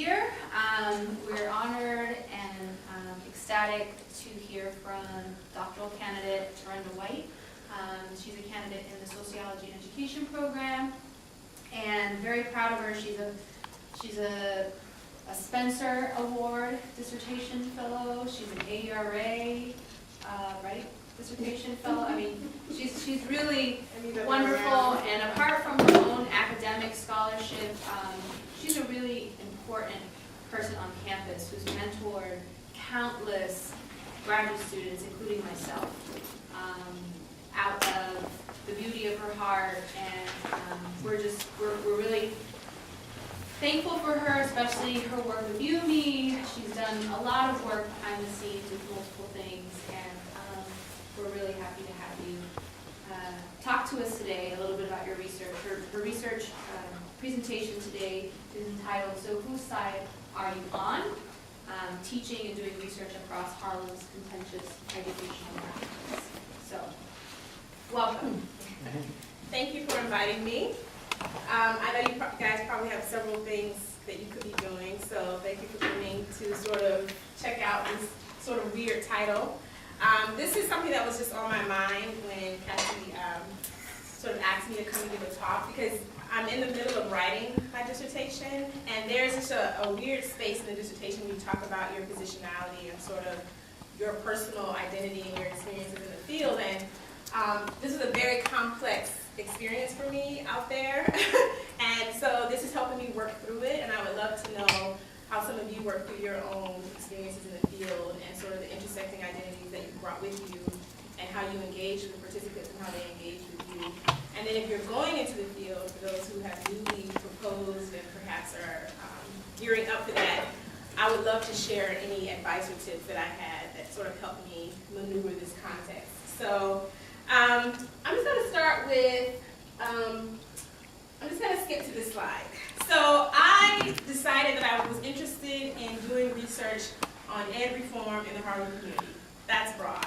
here. We're honored and ecstatic to hear from doctoral candidate Terrenda White. She's a candidate in the Sociology and Education program, and very proud of her. She's a Spencer Award Dissertation Fellow. She's an AERA, Dissertation Fellow. I mean, she's really wonderful, and apart from her own academic scholarship, she's a really important person on campus who's mentored countless graduate students, including myself, out of the beauty of her heart, and we're really thankful for her, especially her work with IUME. She's done a lot of work behind the scenes with multiple things, and we're really happy to have you talk to us today a little bit about your research. Her research presentation today is entitled, "So Whose Side Are You On?" Teaching and doing research across Harlem's contentious educational practices. So, welcome. Thank you for inviting me. I know you guys probably have several things that you could be doing, so thank you for coming to sort of check out this sort of weird title. This is something that was just on my mind when Cassie sort of asked me to come and give a talk, because I'm in the middle of writing my dissertation, and there's just a weird space in the dissertation where you talk about your positionality and sort of your personal identity and your experiences in the field, and this is a very complex experience for me out there, and so this is helping me work through it, and I would love to know how some of you work through your own experiences in the field and sort of the intersecting identities that you brought with you and how you engage with the participants and how they engage with you. And then if you're going into the field, for those who have newly proposed and perhaps are gearing up for that, I would love to share any advice or tips that I had that sort of helped me maneuver this context. So I'm just going to start with, I'm just going to skip to this slide. So I decided that I was interested in doing research on ed reform in the Harlem community. That's broad.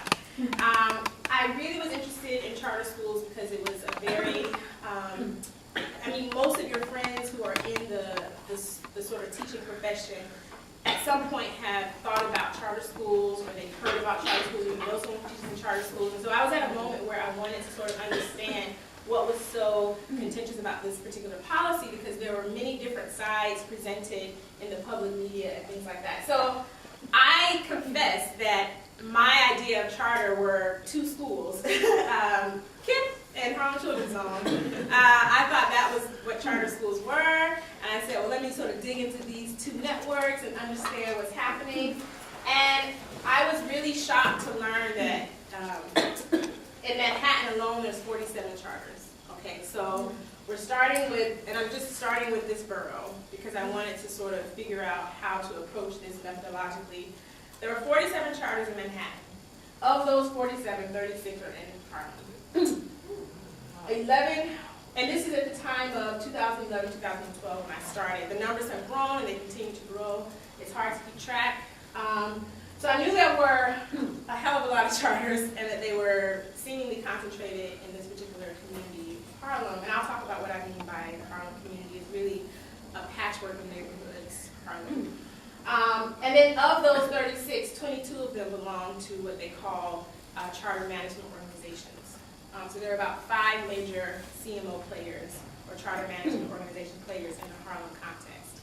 I really was interested in charter schools because it was a very, I mean, most of your friends who are in the sort of teaching profession at some point have thought about charter schools, or they've heard about charter schools, or know someone who teaches in charter schools. And so I was at a moment where I wanted to sort of understand what was so contentious about this particular policy, because there were many different sides presented in the public media and things like that. So I confess that my idea of charter were two schools, KIPP and Harlem Children's Zone. I thought that was what charter schools were, and I said, well, let me sort of dig into these two networks and understand what's happening. And I was really shocked to learn that in Manhattan alone, there's 47 charters. Okay, so we're starting with, and I'm just starting with this borough because I wanted to sort of figure out how to approach this methodologically. There were 47 charters in Manhattan. Of those 47, 36 are in Harlem. 11, and this is at the time of 2011, 2012 when I started. The numbers have grown and they continue to grow. It's hard to keep track. So I knew there were a hell of a lot of charters and that they were seemingly concentrated in this particular community, Harlem. And I'll talk about what I mean by the Harlem community. It's really a patchwork of neighborhoods, Harlem. And then of those 36, 22 of them belong to what they call charter management organizations. So there are about 5 major CMO players, or charter management organization players, in the Harlem context.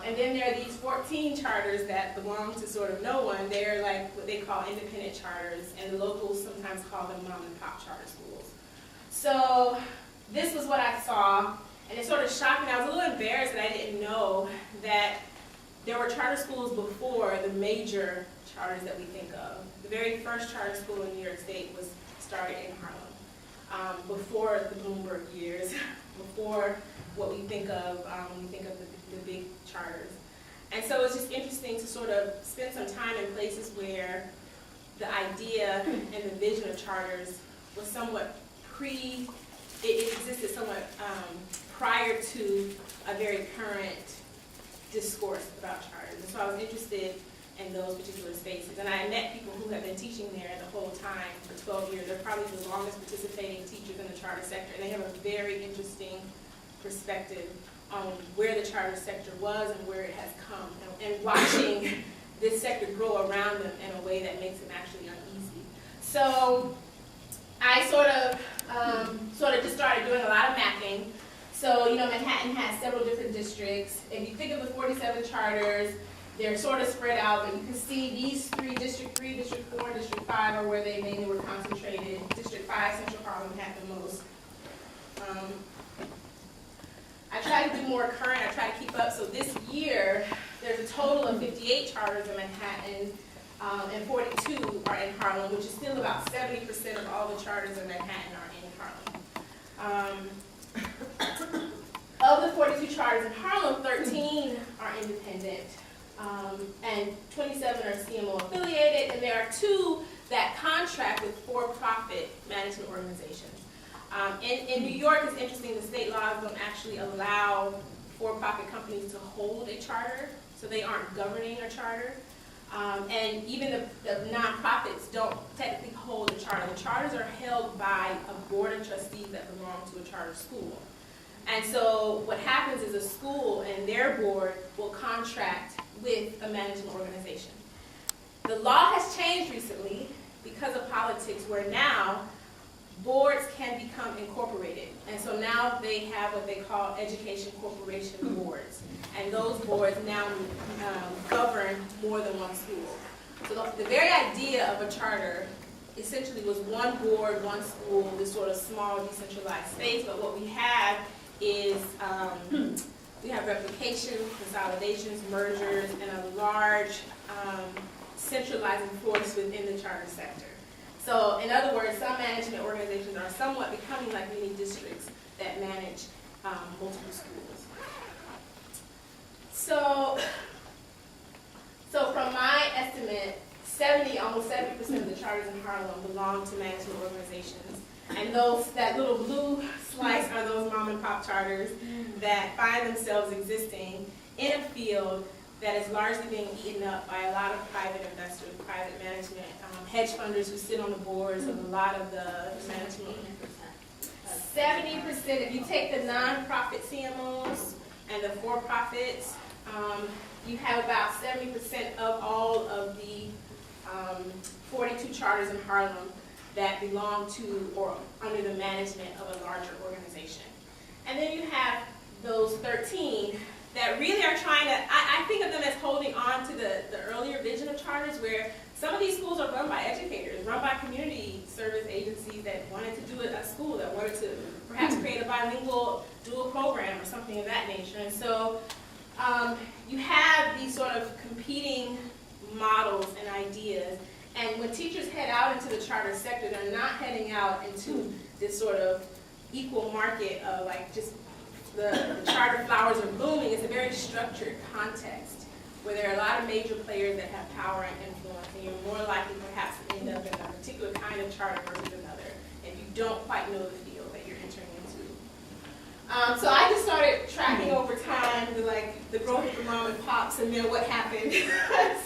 And then there are these 14 charters that belong to sort of no one. They're like what they call independent charters, and the locals sometimes call them mom and pop charter schools. So this was what I saw, and it sort of shocked me. I was a little embarrassed that I didn't know that there were charter schools before the major charters that we think of. The very first charter school in New York State was started in Harlem, before the Bloomberg years, before what we think of when we think of the big charters. And so it's just interesting to sort of spend some time in places where the idea and the vision of charters was somewhat it existed somewhat prior to a very current discourse about charters. And so I was interested in those particular spaces. And I met people who have been teaching there the whole time for 12 years. They're probably the longest participating teachers in the charter sector, and they have a very interesting perspective on where the charter sector was and where it has come, and watching this sector grow around them in a way that makes them actually uneasy. So I sort of just started doing a lot of mapping. So, you know, Manhattan has several different districts. If you think of the 47 charters, they're sort of spread out, but you can see these three, District 3, District 4, and District 5 are where they mainly were concentrated. District 5, Central Harlem, had the most. I try to be more current, I try to keep up. So this year, there's a total of 58 charters in Manhattan, and 42 are in Harlem, which is still about 70% of all the charters in Manhattan are in Harlem. Of the 42 charters in Harlem, 13 are independent, and 27 are CMO affiliated, and there are 2 that contract with for-profit management organizations. In New York, it's interesting, the state laws don't actually allow for-profit companies to hold a charter, so they aren't governing a charter. And even the nonprofits don't technically hold a charter. The charters are held by a board of trustees that belong to a charter school. And so what happens is a school and their board will contract with a management organization. The law has changed recently because of politics, where now boards can become incorporated. And so now they have what they call education corporation boards. And those boards now govern more than one school. So the very idea of a charter essentially was one board, one school, this sort of small decentralized space. But what we have is we have replication, consolidations, mergers, and a large centralizing force within the charter sector. So in other words, some management organizations are somewhat becoming like mini districts that manage multiple schools. So from my estimate, almost 70% of the charters in Harlem belong to management organizations. And that little blue slice are those mom and pop charters that find themselves existing in a field that is largely being eaten up by a lot of private investors, private management, hedge funders who sit on the boards of a lot of the management. 70%, if you take the nonprofit CMOs and the for-profits, you have about 70% of all of the 42 charters in Harlem that belong to or under the management of a larger organization. And then you have those 13 that really are trying to, I think of them as holding on to the earlier vision of charters, where some of these schools are run by educators, run by community service agencies that wanted to do it at school, that wanted to perhaps create a bilingual dual program or something of that nature. And so you have these sort of competing models and ideas. And when teachers head out into the charter sector, they're not heading out into this sort of equal market of like just the charter flowers are blooming. It's a very structured context where there are a lot of major players that have power and influence, and you're more likely perhaps to end up in a particular kind of charter versus another if you don't quite know the field that you're entering into. So I just started tracking over time the growth of the mom and pops, and then what happened.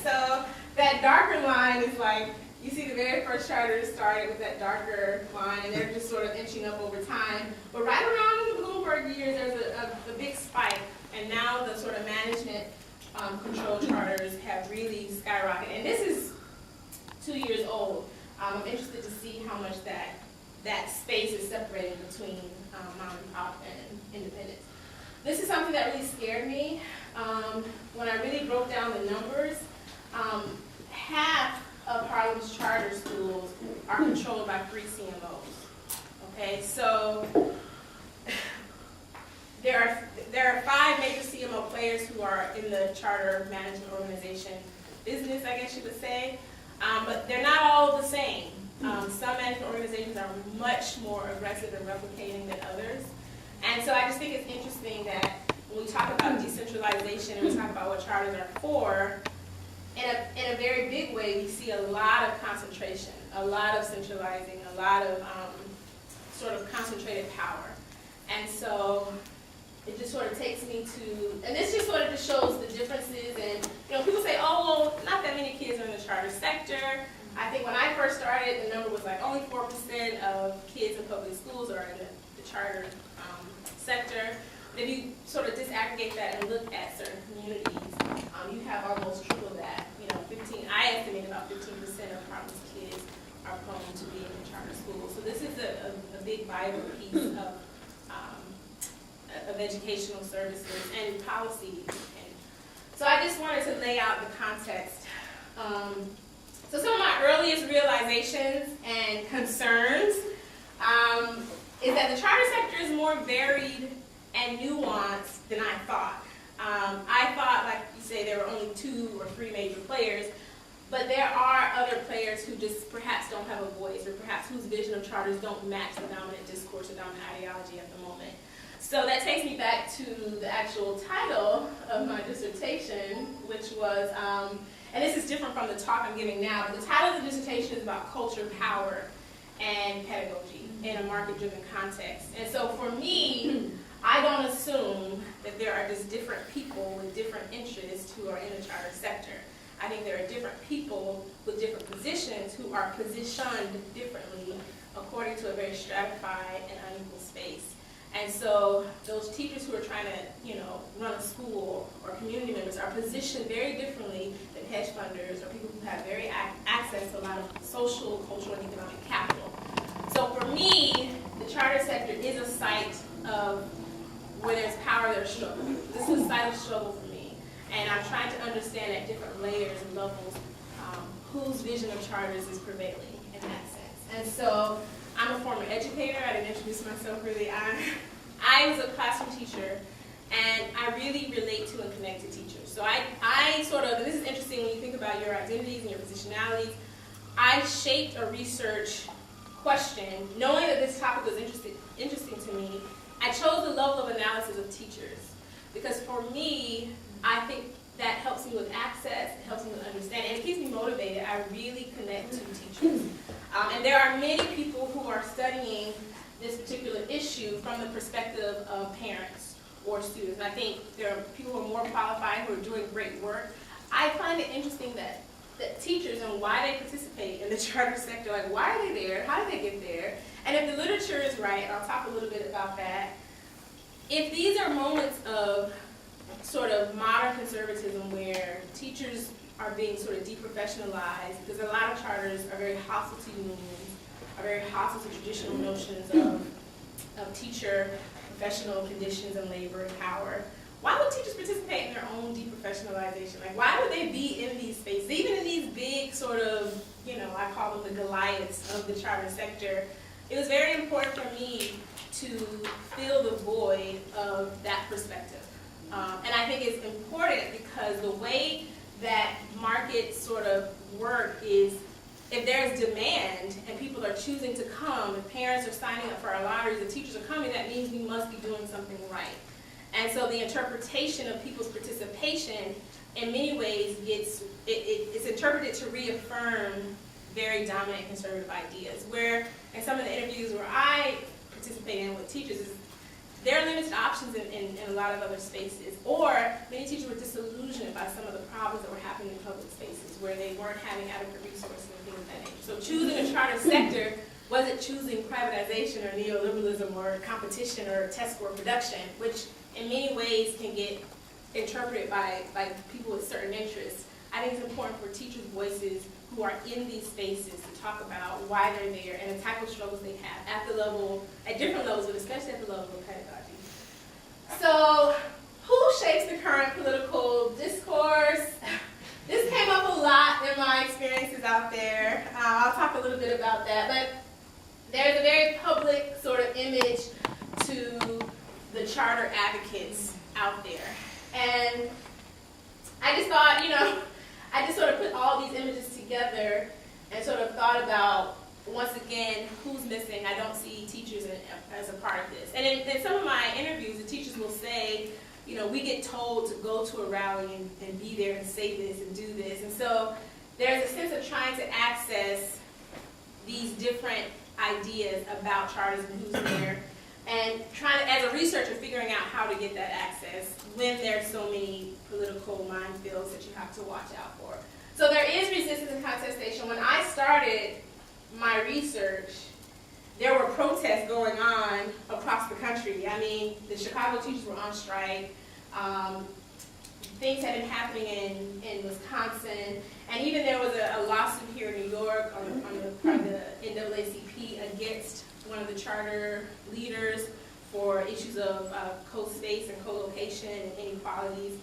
So that darker line is like, you see the very first charter started with that darker line, and they're just sort of inching up over time. But right around in the Bloomberg years, there's a big spike, and now the sort of management control charters have really skyrocketed. And this is 2 years old. I'm interested to see how much that space is separating between mom and pop and independence. This is something that really scared me. When I really broke down the numbers, half of Harlem's charter schools are controlled by 3 CMOs. Okay, so there are 5 major CMO players who are in the charter management organization business, I guess you would say, but they're not all the same. Some management organizations are much more aggressive in replicating than others. And so I just think it's interesting that when we talk about decentralization and we talk about what charters are for, in a very big way, we see a lot of concentration, a lot of centralizing, a lot of sort of concentrated power. And so it just sort of takes me to, and this just sort of just shows the differences. And people say, oh, well, not that many kids are in the charter sector. I think when I first started, the number was like only 4% of kids in public schools are in the charter sector. if you sort of disaggregate that and look at certain communities, you have almost triple that. 15. I estimate about 15% of Harlem's kids are prone to being in charter schools. So this is a big vital piece of educational services and policy. And so I just wanted to lay out the context. So some of my earliest realizations and concerns is that the charter sector is more varied and nuanced than I thought. I thought, like you say, there were only 2 or 3 major players, but there are other players who just perhaps don't have a voice, or perhaps whose vision of charters don't match the dominant discourse or dominant ideology at the moment. So that takes me back to the actual title of my dissertation, which was, and this is different from the talk I'm giving now, but the title of the dissertation is about culture, power, and pedagogy in a market-driven context. And so for me, I don't assume that there are just different people with different interests who are in the charter sector. I think there are different people with different positions who are positioned differently according to a very stratified and unequal space. And so those teachers who are trying to, run a school, or community members, are positioned very differently than hedge funders or people who have very access to a lot of social, cultural, and economic capital. So for me, the charter sector is a site of where there's power, there's struggle. This is a site of struggle for me. And I'm trying to understand at different layers and levels whose vision of charters is prevailing in that sense. And so I'm a former educator. I didn't introduce myself really. I was a classroom teacher, and I really relate to and connect to teachers. So I sort of, and this is interesting when you think about your identities and your positionalities, I shaped a research question, knowing that this topic was interesting to me. I chose the level of analysis of teachers, because for me, I think that helps me with access, it helps me with understanding, and it keeps me motivated. I really connect to teachers. And there are many people who are studying this particular issue from the perspective of parents or students. And I think there are people who are more qualified, who are doing great work. I find it interesting that teachers and why they participate in the charter sector, like why are they there, how did they get there? And if the literature is right, and I'll talk a little bit about that, if these are moments of sort of modern conservatism where teachers are being sort of deprofessionalized, because a lot of charters are very hostile to unions, are very hostile to traditional notions of teacher professional conditions and labor and power. Why would teachers participate in their own deprofessionalization? Like, why would they be in these spaces, even in these big sort of, I call them the Goliaths of the charter sector? It was very important for me to fill the void of that perspective. And I think it's important because the way that markets sort of work is, if there's demand and people are choosing to come, if parents are signing up for our lotteries and teachers are coming, that means we must be doing something right. And so the interpretation of people's participation in many ways it's interpreted to reaffirm very dominant conservative ideas. Where in some of the interviews where I participate in with teachers, there are limited options in a lot of other spaces. Or many teachers were disillusioned by some of the problems that were happening in public spaces where they weren't having adequate resources and things of that nature. So choosing a charter sector wasn't choosing privatization or neoliberalism or competition or test score production, which in many ways can get interpreted by people with certain interests. I think it's important for teachers' voices who are in these spaces to talk about why they're there and the type of struggles they have at different levels, but especially at the level of pedagogy. So, who shapes the current political discourse? This came up a lot in my experiences out there. I'll talk a little bit about that, but there's a very public sort of image to the charter advocates out there. And I just thought, I just sort of put all these images together and sort of thought about, once again, who's missing. I don't see teachers as a part of this. And in some of my interviews, the teachers will say, we get told to go to a rally and be there and say this and do this. And so there's a sense of trying to access these different ideas about charters and who's there, and trying to, as a researcher, figuring out how to get that access when there's so many political minefields that you have to watch out for. So there is resistance and contestation. When I started my research, there were protests going on across the country. I mean, the Chicago teachers were on strike. Things had been happening in Wisconsin, and even there was a lawsuit here in New York on the part of the NAACP against one of the charter leaders for issues of co-space and co-location and inequalities.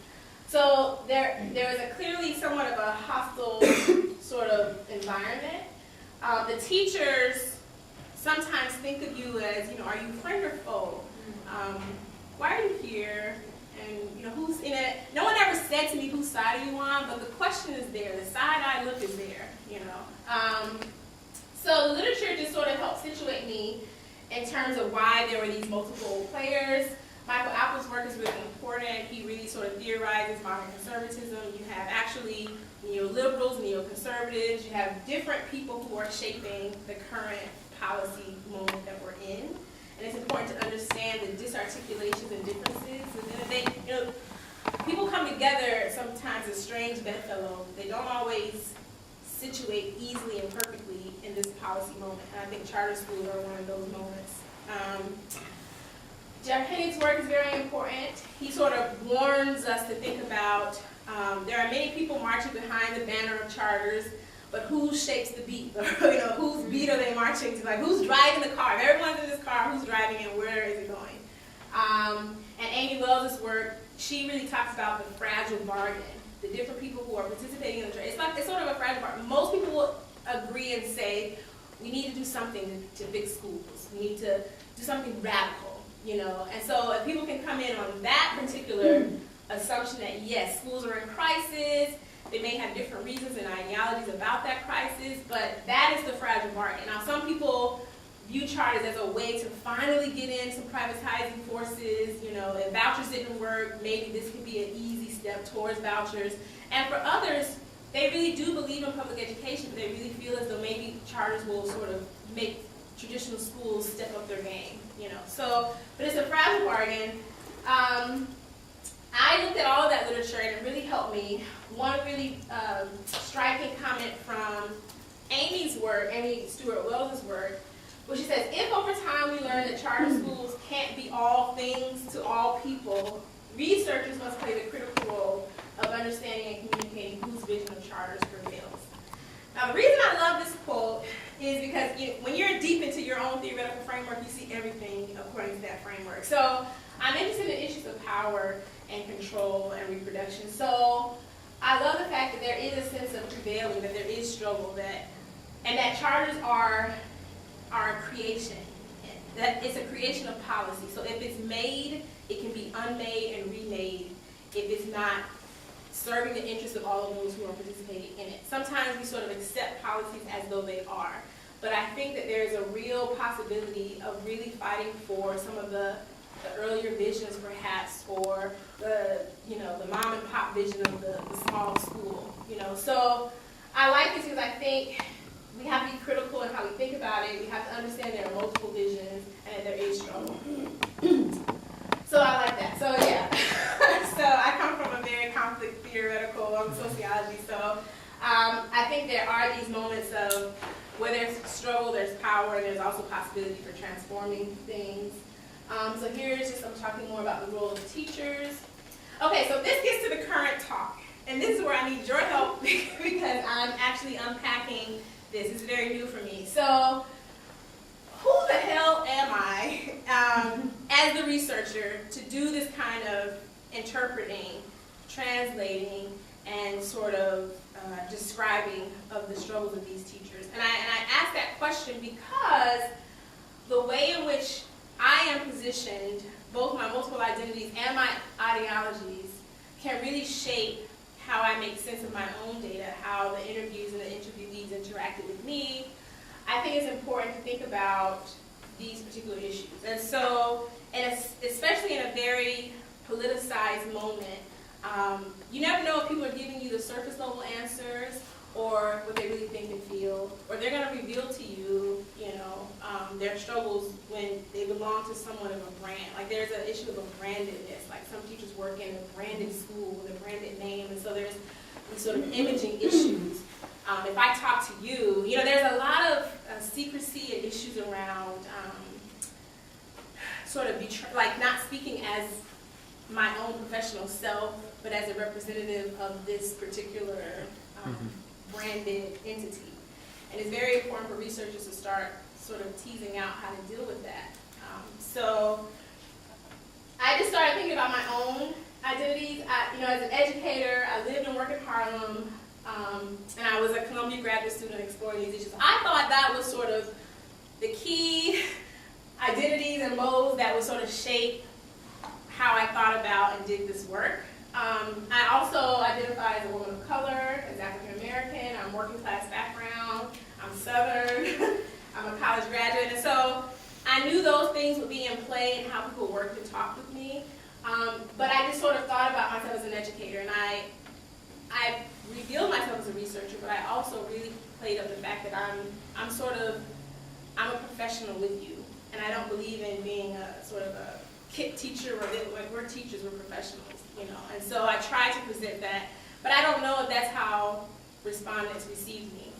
So there was a clearly somewhat of a hostile sort of environment. The teachers sometimes think of you as, are you friend or foe? Why are you here? And who's in it? No one ever said to me whose side are you on, but the question is there. The side-eye look is there. So the literature just sort of helped situate me in terms of why there were these multiple players. Michael Apple's work is really important. He really sort of theorizes modern conservatism. You have actually neoliberals, neoconservatives. You have different people who are shaping the current policy moment that we're in. And it's important to understand the disarticulations and differences. And then people come together sometimes as strange bedfellows. They don't always situate easily and perfectly in this policy moment. And I think charter schools are one of those moments. Jeff Hennick's work is very important. He sort of warns us to think about, there are many people marching behind the banner of charters, but who shapes the beat? Whose beat are they marching to? Like, who's driving the car? If everyone's in this car, who's driving and where is it going? And Amy Wells' work, she really talks about the fragile bargain, the different people who are participating in the trade. It's sort of a fragile bargain. Most people will agree and say, we need to do something to fix schools. We need to do something radical, And so if people can come in on that particular assumption that, yes, schools are in crisis, they may have different reasons and ideologies about that crisis, but that is the fragile market. Now, some people view charters as a way to finally get in some privatizing forces. If vouchers didn't work, maybe this could be an easy step towards vouchers. And for others, they really do believe in public education, but they really feel as though maybe charters will sort of make traditional schools step up their game. But it's a fragile bargain. I looked at all of that literature, and it really helped me. One really striking comment from Amy's work, Amy Stuart Wells' work, where she says, if over time we learn that charter schools can't be all things to all people, researchers must play the critical role of understanding and communicating whose vision of charters prevails. Now, the reason I love this quote is because when you're deep into your own theoretical framework, you see everything according to that framework. So I'm interested in issues of power and control and reproduction. So I love the fact that there is a sense of prevailing, that there is struggle, and that charters are a creation. That it's a creation of policy. So if it's made, it can be unmade and remade if it's not serving the interests of all of those who are participating in it. Sometimes we sort of accept policies as though they are. But I think that there's a real possibility of really fighting for some of the earlier visions, perhaps, or the mom and pop vision of the small school. So I like this because I think we have to be critical in how we think about it. We have to understand there are multiple visions and that there is struggle. So I like that. So yeah. So I come from a very conflict theoretical sociology. So I think there are these moments of where there's struggle, there's power, and there's also possibility for transforming things. So here's just, I'm talking more about the role of teachers. Okay, so this gets to the current talk. And this is where I need your help because I'm actually unpacking this. It's very new for me. So who the hell am I as the researcher to do this kind of interpreting, translating, and sort of describing of the struggles of these teachers? And I ask that question because the way in which I am positioned, both my multiple identities and my ideologies, can really shape how I make sense of my own data, how the interviews and the interviewees interacted with me. I think it's important to think about these particular issues. And so, and especially in a very politicized moment, you never know if people are giving you the surface level answers or what they really think and feel, or they're going to reveal to you, their struggles when they belong to somewhat of a brand. Like there's an issue of a brandedness. Like some teachers work in a branded school with a branded name, and so there's these sort of imaging issues. If I talk to you, there's a lot of secrecy and issues around sort of not speaking as my own professional self, but as a representative of this particular branded entity. And it's very important for researchers to start sort of teasing out how to deal with that. So I just started thinking about my own identities. As an educator, I lived and worked in Harlem, and I was a Columbia graduate student exploring these issues. I thought that was sort of the key identities and modes that would sort of shape how I thought about and did this work. I also identify as a woman of color, as African American. I'm working class background. I'm Southern. I'm a college graduate, and so I knew those things would be in play and how people worked and talked with me. But I just sort of thought about myself as an educator, and I revealed myself as a researcher, but I also really played up the fact that I'm a professional with you, and I don't believe in being a sort of a kit teacher, or we're teachers, we're professionals, And so I tried to present that, but I don't know if that's how respondents received me.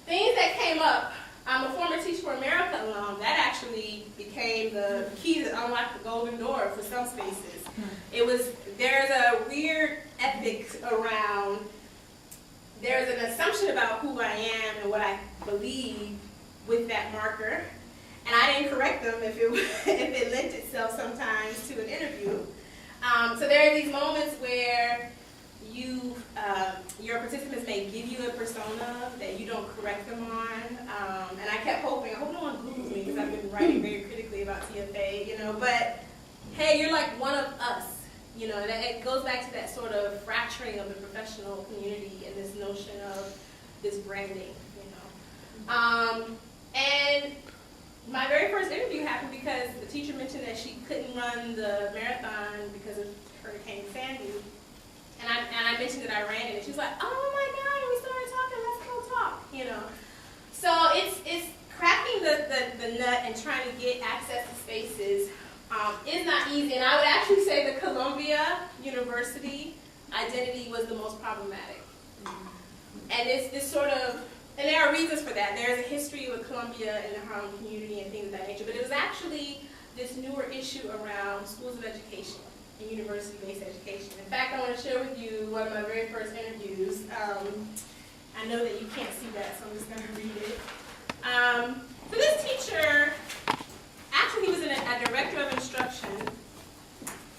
Things that came up, I'm a former Teach for America alum. That actually became the key that unlocked the golden door for some spaces. There's a weird ethics around, there's an assumption about who I am and what I believe with that marker. And I didn't correct them if it lent itself sometimes to an interview. So there are these moments where your participants may give you a persona that you don't correct them on. And I kept hoping, I hope no one Googles me because I've been writing very critically about TFA, but hey, you're like one of us. And it goes back to that sort of fracturing of the professional community and this notion of this branding, And my very first interview happened because the teacher mentioned that she couldn't run the marathon because of Hurricane Sandy. And I mentioned that I ran it, and she was like, oh my God, and we started talking, let's go talk, So it's cracking the nut and trying to get access to spaces is not easy. And I would actually say the Columbia University identity was the most problematic. And it's this sort of, and there are reasons for that. There's a history with Columbia and the Harlem community and things of that nature, but it was actually this newer issue around schools of education and university-based education. In fact, I want to share with you one of my very first interviews. I know that you can't see that, so I'm just going to read it. So this teacher, actually he was a director of instruction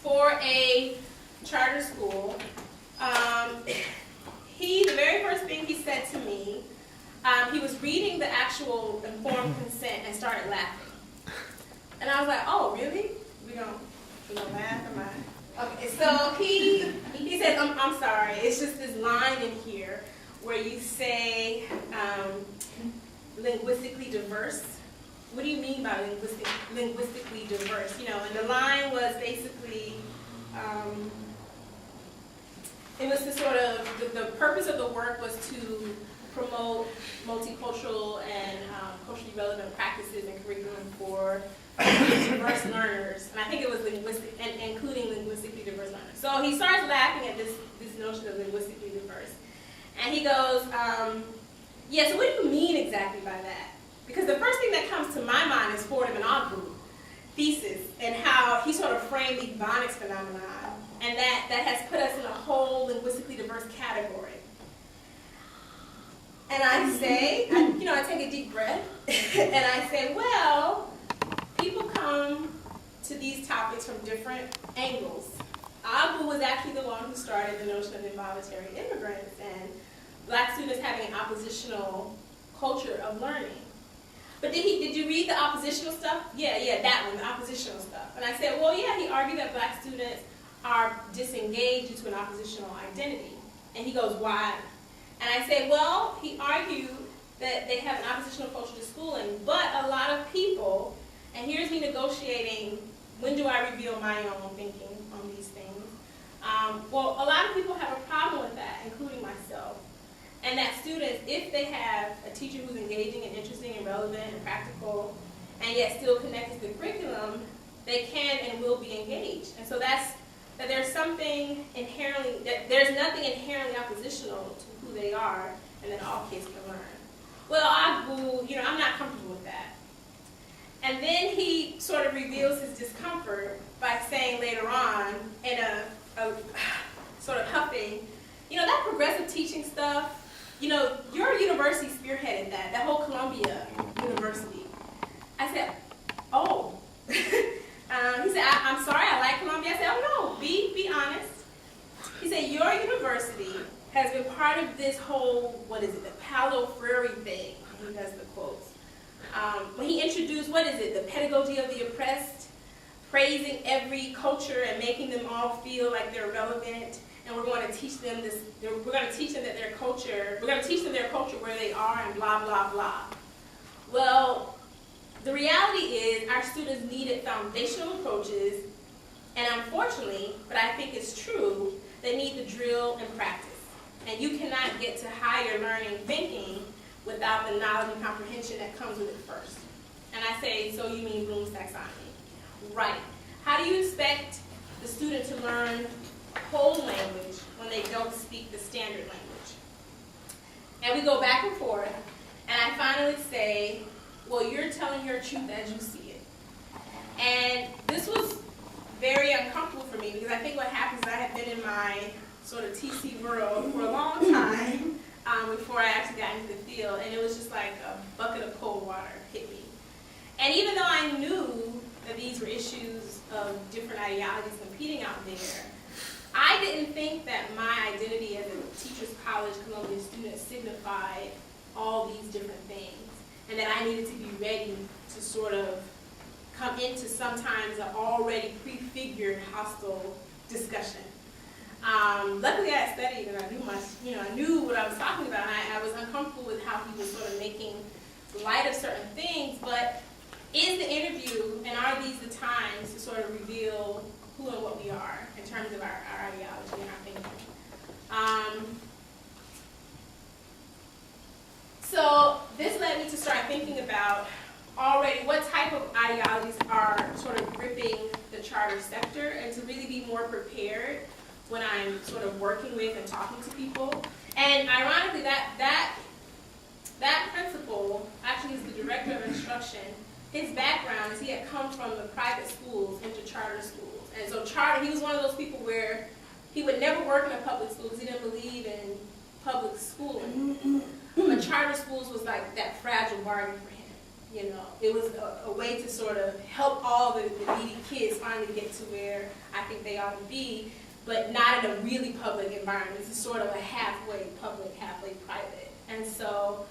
for a charter school. The very first thing he said to me, he was reading the actual informed consent and started laughing. And I was like, oh, really? We don't laugh? Okay, so he says, I'm sorry, it's just this line in here where you say linguistically diverse. What do you mean by linguistically diverse? And the line was basically, it was the sort of, the purpose of the work was to promote multicultural and culturally relevant practices and curriculum for diverse learners. And I think it was linguistic, and including linguistically diverse learners. So he starts laughing at this notion of linguistically diverse. And he goes, yeah, so what do you mean exactly by that? Because the first thing that comes to my mind is Fordham and Ogbu thesis and how he sort of framed the Ebonics phenomenon, and that has put us in a whole linguistically diverse category. And I say, I take a deep breath, and I say, well, people come to these topics from different angles. Ogbu was actually the one who started the notion of involuntary immigrants and Black students having an oppositional culture of learning. But did you read the oppositional stuff? Yeah, that one, the oppositional stuff. And I said, well, yeah, he argued that Black students are disengaged due to an oppositional identity. And he goes, why? And I said, well, he argued that they have an oppositional culture to schooling, but a lot of people, and here's me negotiating, when do I reveal my own thinking on these things? Well, a lot of people have a problem with that, including myself. And that students, if they have a teacher who's engaging and interesting and relevant and practical, and yet still connected to the curriculum, they can and will be engaged. And so that there's something inherently, that there's nothing inherently oppositional to who they are, and then all kids can learn. Well, I'm not comfortable with that. And then he sort of reveals his discomfort by saying later on, in a sort of huffing, that progressive teaching stuff, your university spearheaded that whole Columbia University. I said, oh. He said, I'm sorry, I like Columbia. I said, oh no, be honest. He said, your university has been part of this whole, the Paulo Freire thing. He does the quotes. When he introduced, the pedagogy of the oppressed, praising every culture and making them all feel like they're relevant, and we're going to teach them this, we're going to teach them their culture where they are, and blah, blah, blah. Well, the reality is our students needed foundational approaches, and unfortunately, but I think it's true, they need the drill and practice. And you cannot get to higher learning thinking without the knowledge and comprehension that comes with it first. And I say, so you mean Bloom's taxonomy? Right. How do you expect the student to learn whole language when they don't speak the standard language? And we go back and forth, and I finally say, well, you're telling your truth as you see it. And this was very uncomfortable for me, because I think what happens is I had been in my sort of TC world for a long time before I actually got into the field, and it was just like a bucket of cold water hit me. And even though I knew that these were issues of different ideologies competing out there, I didn't think that my identity as a Teachers College Columbia student signified all these different things, and that I needed to be ready to sort of come into sometimes an already prefigured hostile discussion. Luckily, I had studied and I knew what I was talking about. And I was uncomfortable with how he was sort of making light of certain things. But is the interview, and are these the times to sort of reveal who and what we are in terms of our ideology and our thinking? So this led me to start thinking about already what type of ideologies are sort of gripping the charter sector, and to really be more prepared when I'm sort of working with and talking to people. And ironically, that principal actually is the director of instruction. His background is he had come from the private schools into charter schools. And so he was one of those people where he would never work in a public school because he didn't believe in public schooling. But charter schools was like that fragile bargain for him. It was a way to sort of help all the needy kids finally get to where I think they ought to be, but not in a really public environment. It's sort of a halfway public, halfway private. And so,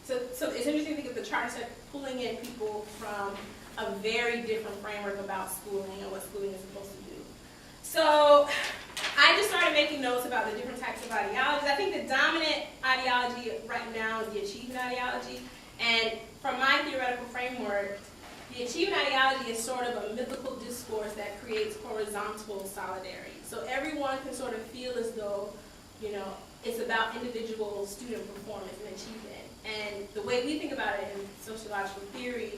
so it's interesting to think of the charter sector pulling in people from a very different framework about schooling and what schooling is supposed to do. So I just started making notes about the different types of ideologies. I think the dominant ideology right now is the achievement ideology. And from my theoretical framework, the achievement ideology is sort of a mythical discourse that creates horizontal solidarity. So everyone can sort of feel as though, it's about individual student performance and achievement. And the way we think about it in sociological theory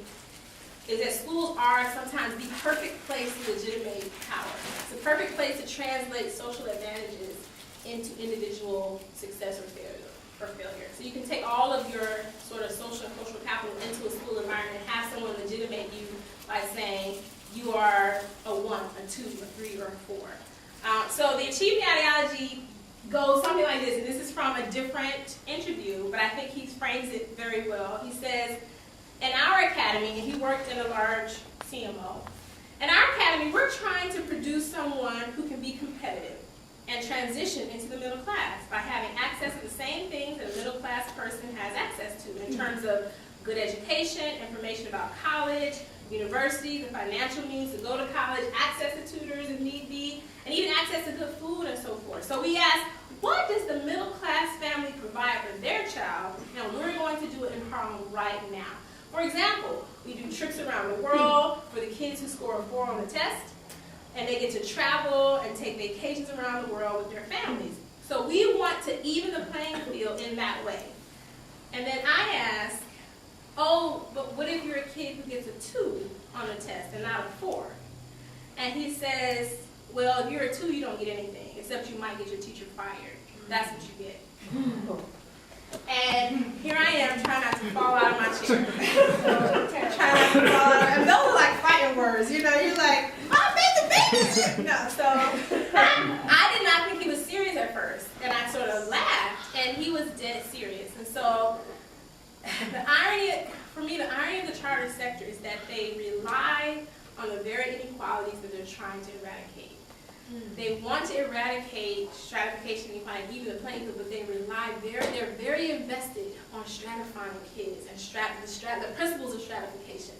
is that schools are sometimes the perfect place to legitimate power. It's the perfect place to translate social advantages into individual success or failure. So you can take all of your sort of social and cultural capital into a school environment and have someone legitimate you by saying you are a 1, a 2, a 3, or a 4. So the achievement ideology goes something like this, and this is from a different interview, but I think he frames it very well. He says, in our academy, and he worked in a large CMO, in our academy, we're trying to produce someone who can be competitive and transition into the middle class by having access to the same things that a middle class person has access to in terms of good education, information about college, university, the financial means to go to college, access to tutors if need be, and even access to good food and so forth. So we ask, what does the middle class family provide for their child? And we're going to do it in Harlem right now. For example, we do trips around the world for the kids who score a 4 on the test, and they get to travel and take vacations around the world with their families. So we want to even the playing field in that way. And then I ask, oh, but what if you're a kid who gets a 2 on the test and not a 4? And he says, well, if you're a 2, you don't get anything, except you might get your teacher fired. that's what you get. And here I am trying not to fall out of my chair. Trying not to fall out. And those are like fighting words, you know. You're like, I made the baby. No, so I did not think he was serious at first, and I sort of laughed, and he was dead serious. And so the irony, for me, the irony of the charter sector is that they rely on the very inequalities that they're trying to eradicate. They want to eradicate stratification and equality, even the playing field, but they're very invested on stratifying kids and the principles of stratification.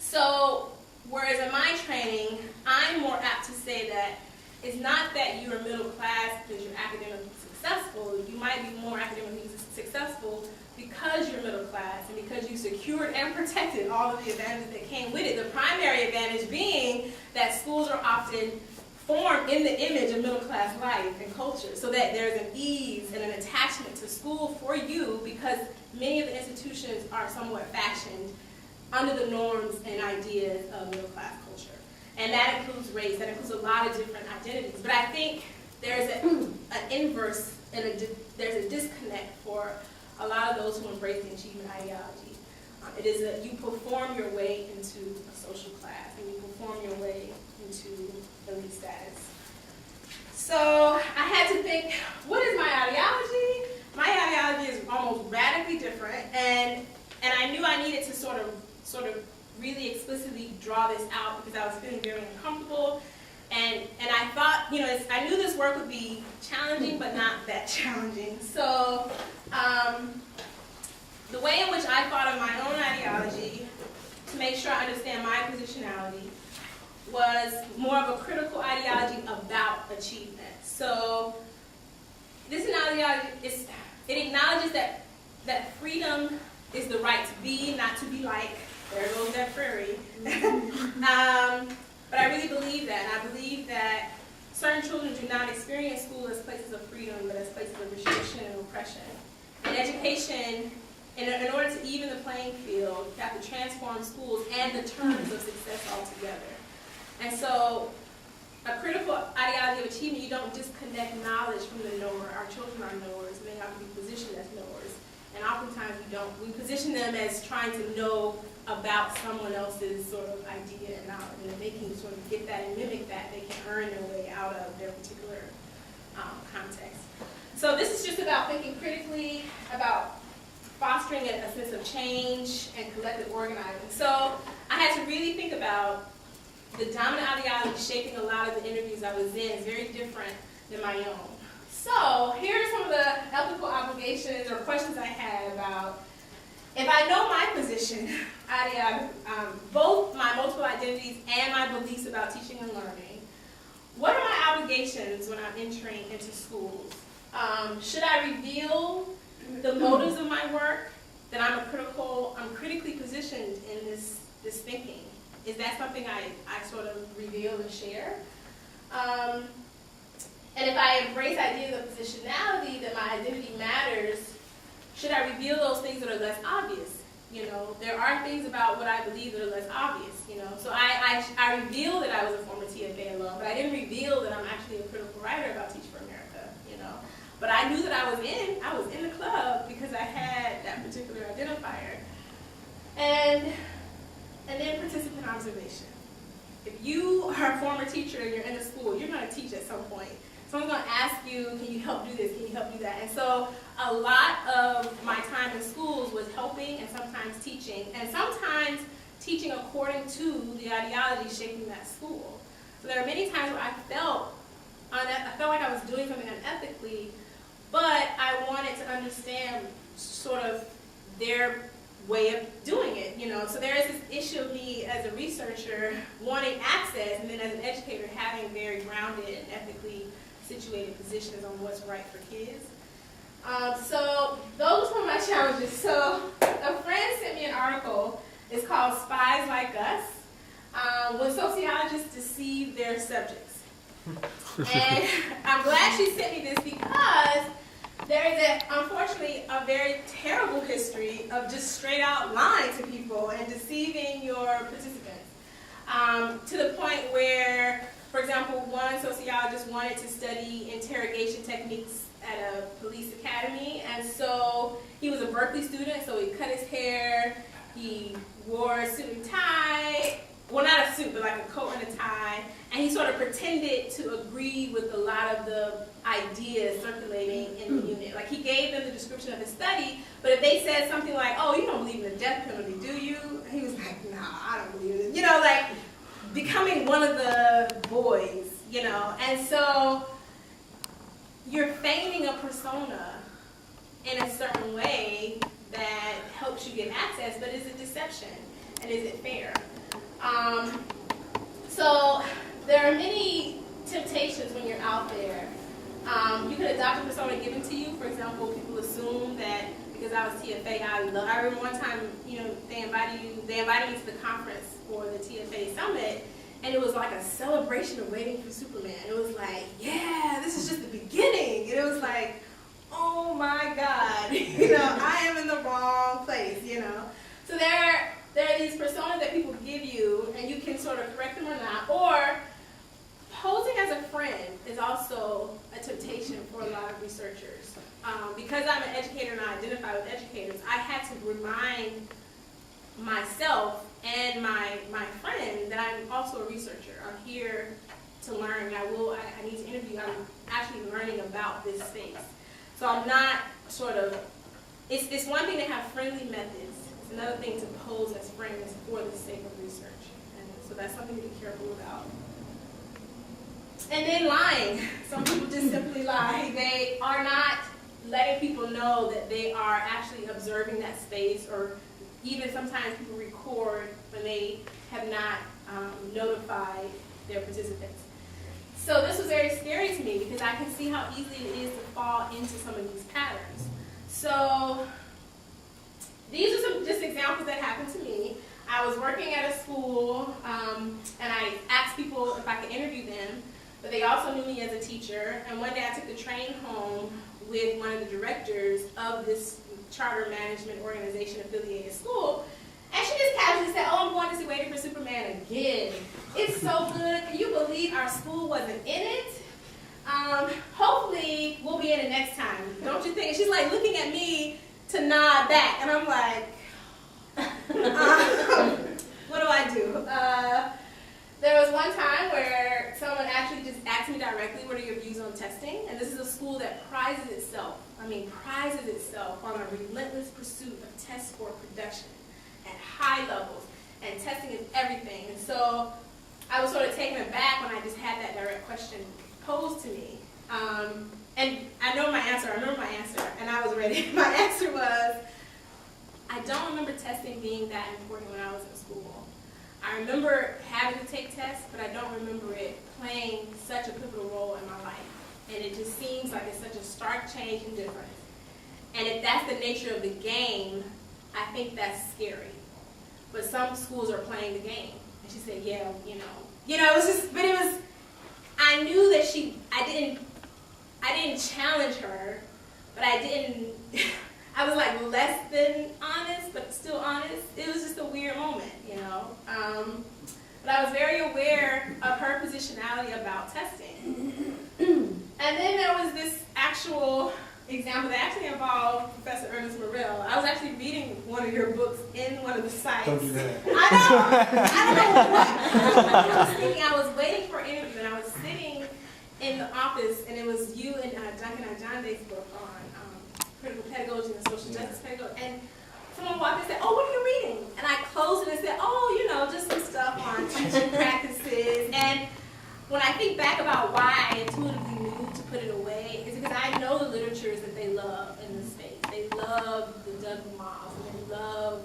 So, whereas in my training, I'm more apt to say that it's not that you're middle class because you're academically successful. You might be more academically successful because you're middle class and because you secured and protected all of the advantages that came with it. The primary advantage being that schools are often formed in the image of middle class life and culture, so that there's an ease and an attachment to school for you because many of the institutions are somewhat fashioned under the norms and ideas of middle class culture. And that includes race, that includes a lot of different identities. But I think there's an inverse and there's a disconnect for a lot of those who embrace the achievement ideology. It is that you perform your way into a social class, and you perform your way into elite status. So I had to think, what is my ideology? My ideology is almost radically different, and I knew I needed to sort of really explicitly draw this out because I was feeling very uncomfortable. And I thought, I knew this work would be challenging, but not that challenging. So the way in which I thought of my own ideology to make sure I understand my positionality was more of a critical ideology about achievement. So this ideology it acknowledges that freedom is the right to be, not to be like. There goes that prairie. But I really believe that, and I believe that certain children do not experience school as places of freedom, but as places of restriction and oppression. And education, in order to even the playing field, you have to transform schools and the terms of success altogether. And so, a critical ideology of achievement, you don't disconnect knowledge from the knower. Our children are knowers, and they have to be positioned as knowers. And oftentimes we position them as trying to know about someone else's sort of idea and knowledge. And if they can sort of get that and mimic that, they can earn their way out of their particular context. So this is just about thinking critically, about fostering a sense of change and collective organizing. So I had to really think about the dominant ideology shaping a lot of the interviews I was in is very different than my own. So here are some of the ethical obligations or questions I had about if I know my position, both my multiple identities and my beliefs about teaching and learning, what are my obligations when I'm entering into schools? Should I reveal the motives of my work, that I'm critically positioned in this thinking? Is that something I sort of reveal and share? And if I embrace ideas of positionality, that my identity matters, should I reveal those things that are less obvious? There are things about what I believe that are less obvious, So I revealed that I was a former TFA alum, but I didn't reveal that I'm actually a critical writer about Teach for America, But I knew that I was in the club because I had that particular identifier. And then participant observation. If you are a former teacher and you're in a school, you're going to teach at some point. Someone's going to ask you, can you help do this, can you help do that? And so a lot of my time in schools was helping and sometimes teaching, and sometimes teaching according to the ideology shaping that school. So there are many times where I felt like I was doing something unethically, but I wanted to understand sort of their way of doing it, So there is this issue of me as a researcher wanting access, and then as an educator having very grounded and ethically situated positions on what's right for kids. So those were my challenges. So a friend sent me an article. It's called Spies Like Us, When Sociologists Deceive Their Subjects. And I'm glad she sent me this because there is, unfortunately, a very terrible history of just straight out lying to people and deceiving your participants to the point where For example, one sociologist wanted to study interrogation techniques at a police academy, and so he was a Berkeley student, so he cut his hair, he wore a suit and tie, well, not a suit, but like a coat and a tie, and he sort of pretended to agree with a lot of the ideas circulating in the unit. Like, he gave them the description of his study, but if they said something like, oh, you don't believe in the death penalty, do you? He was like, nah, I don't believe in it. You know, like, becoming one of the boys, you know. And so you're feigning a persona in a certain way that helps you get access, but is it deception? And is it fair? So there are many temptations when you're out there. You could adopt a persona given to you. For example, people assume that because I was TFA, I remember one time, you know, they invited me to the conference for the TFA summit, and it was like a celebration of waiting for Superman. It was like, yeah, this is just the beginning. And it was like, oh my God, you know, I am in the wrong place, you know. So there are these personas that people give you, and you can sort of correct them or not. Or posing as a friend is also a temptation for a lot of researchers. Because I'm an educator and I identify with educators, I had to remind myself and my friend that I'm also a researcher. I'm here to learn. I need to interview. I'm actually learning about this space. So I'm not sort of, it's one thing to have friendly methods. It's another thing to pose as friends for the sake of research. And so that's something to be careful about. And then lying. Some people just simply lie. They are not letting people know that they are actually observing that space, or even sometimes people record when they have not notified their participants. So this was very scary to me because I can see how easy it is to fall into some of these patterns. So these are some just examples that happened to me. I was working at a school, and I asked people if I could interview them, but they also knew me as a teacher. And one day I took the train home with one of the directors of this charter management organization affiliated school, and she just casually said, oh, I'm going to see Waiting for Superman again. It's so good. Can you believe our school wasn't in it? Hopefully we'll be in it next time. Don't you think? And she's like looking at me to nod back, and I'm like, what do I do? There was one time where someone actually just asked me directly, what are your views on testing? And this is a school that prizes itself on a relentless pursuit of test score production at high levels. And testing is everything. And so I was sort of taken aback when I just had that direct question posed to me. And I remember my answer, and I was ready. My answer was, I don't remember testing being that important when I was in school. I remember having to take tests, but I don't remember it playing such a pivotal role in my life. And it just seems like it's such a stark change and difference. And if that's the nature of the game, I think that's scary. But some schools are playing the game. And she said, yeah, you know, it was just, but it was, I knew that I didn't challenge her, but I was like less than honest, but still honest. It was just a weird moment, you know. But I was very aware of her positionality about testing. And then there was this actual example that actually involved Professor Ernest Morrell. I was actually reading one of your books in one of the sites. Don't do that. I don't know what. I was thinking, I was waiting for an interview, and I was sitting in the office, and it was you and Duncan Ajande's book on critical pedagogy and social justice pedagogy. And someone walked in and said, oh, what are you reading? And I closed it and said, oh, you know, just some stuff on teaching practices. And when I think back about why I intuitively knew to put it away, it's because I know the literatures that they love in this space. They love the Doug Miles, and they love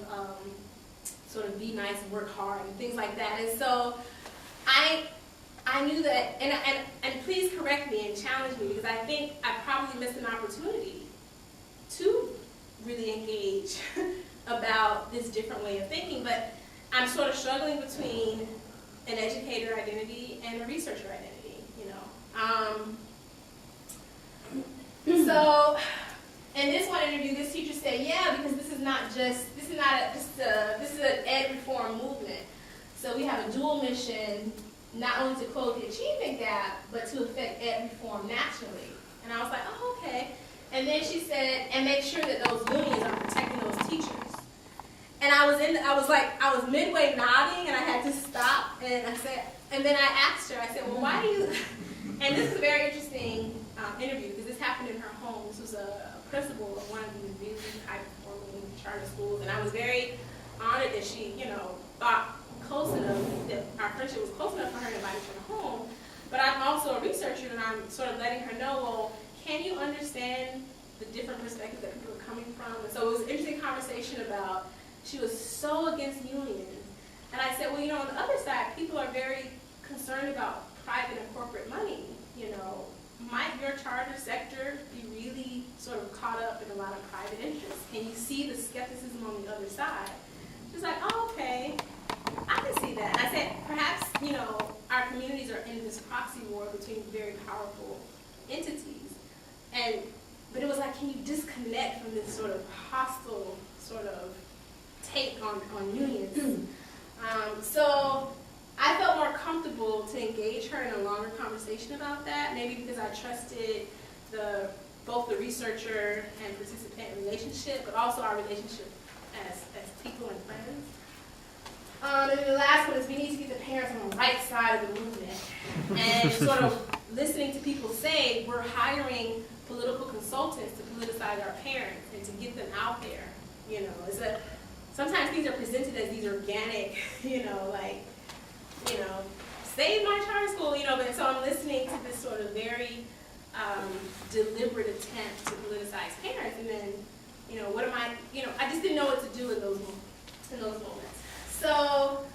sort of be nice and work hard and things like that. And so I knew that, and please correct me and challenge me, because I think I probably missed an opportunity to really engage about this different way of thinking. But I'm sort of struggling between an educator identity and a researcher identity, you know. So in this one interview, this teacher said, yeah, because this is an ed reform movement. So we have a dual mission not only to close the achievement gap, but to affect ed reform nationally. And I was like, oh, okay. And then she said, and make sure that those unions are protecting those teachers. And I was midway nodding, and I had to stop, and I said, and then I asked her, I said, well, why do you, and this is a very interesting interview, because this happened in her home. This was a principal of one of these really high-performing charter schools, and I was very honored that she, thought close enough, that our friendship was close enough for her to invite me to her home. But I'm also a researcher, and I'm sort of letting her know, well, can you understand the different perspectives that people are coming from? And so it was an interesting conversation about, she was so against unions. And I said, well, on the other side, people are very concerned about private and corporate money. Might your charter sector be really sort of caught up in a lot of private interests? Can you see the skepticism on the other side? She's like, oh, okay, I can see that. And I said, perhaps, our communities are in this proxy war between very powerful entities. But it was like, can you disconnect from this sort of hostile sort of take on unions? So I felt more comfortable to engage her in a longer conversation about that, maybe because I trusted both the researcher and participant relationship, but also our relationship as people and friends. And then the last one is we need to get the parents on the right side of the movement, and sort of listening to people say we're hiring political consultants to politicize our parents and to get them out there. Sometimes things are presented as these organic, save my charter school, but so I'm listening to this sort of very deliberate attempt to politicize parents, and then, what am I just didn't know what to do in those moments. So,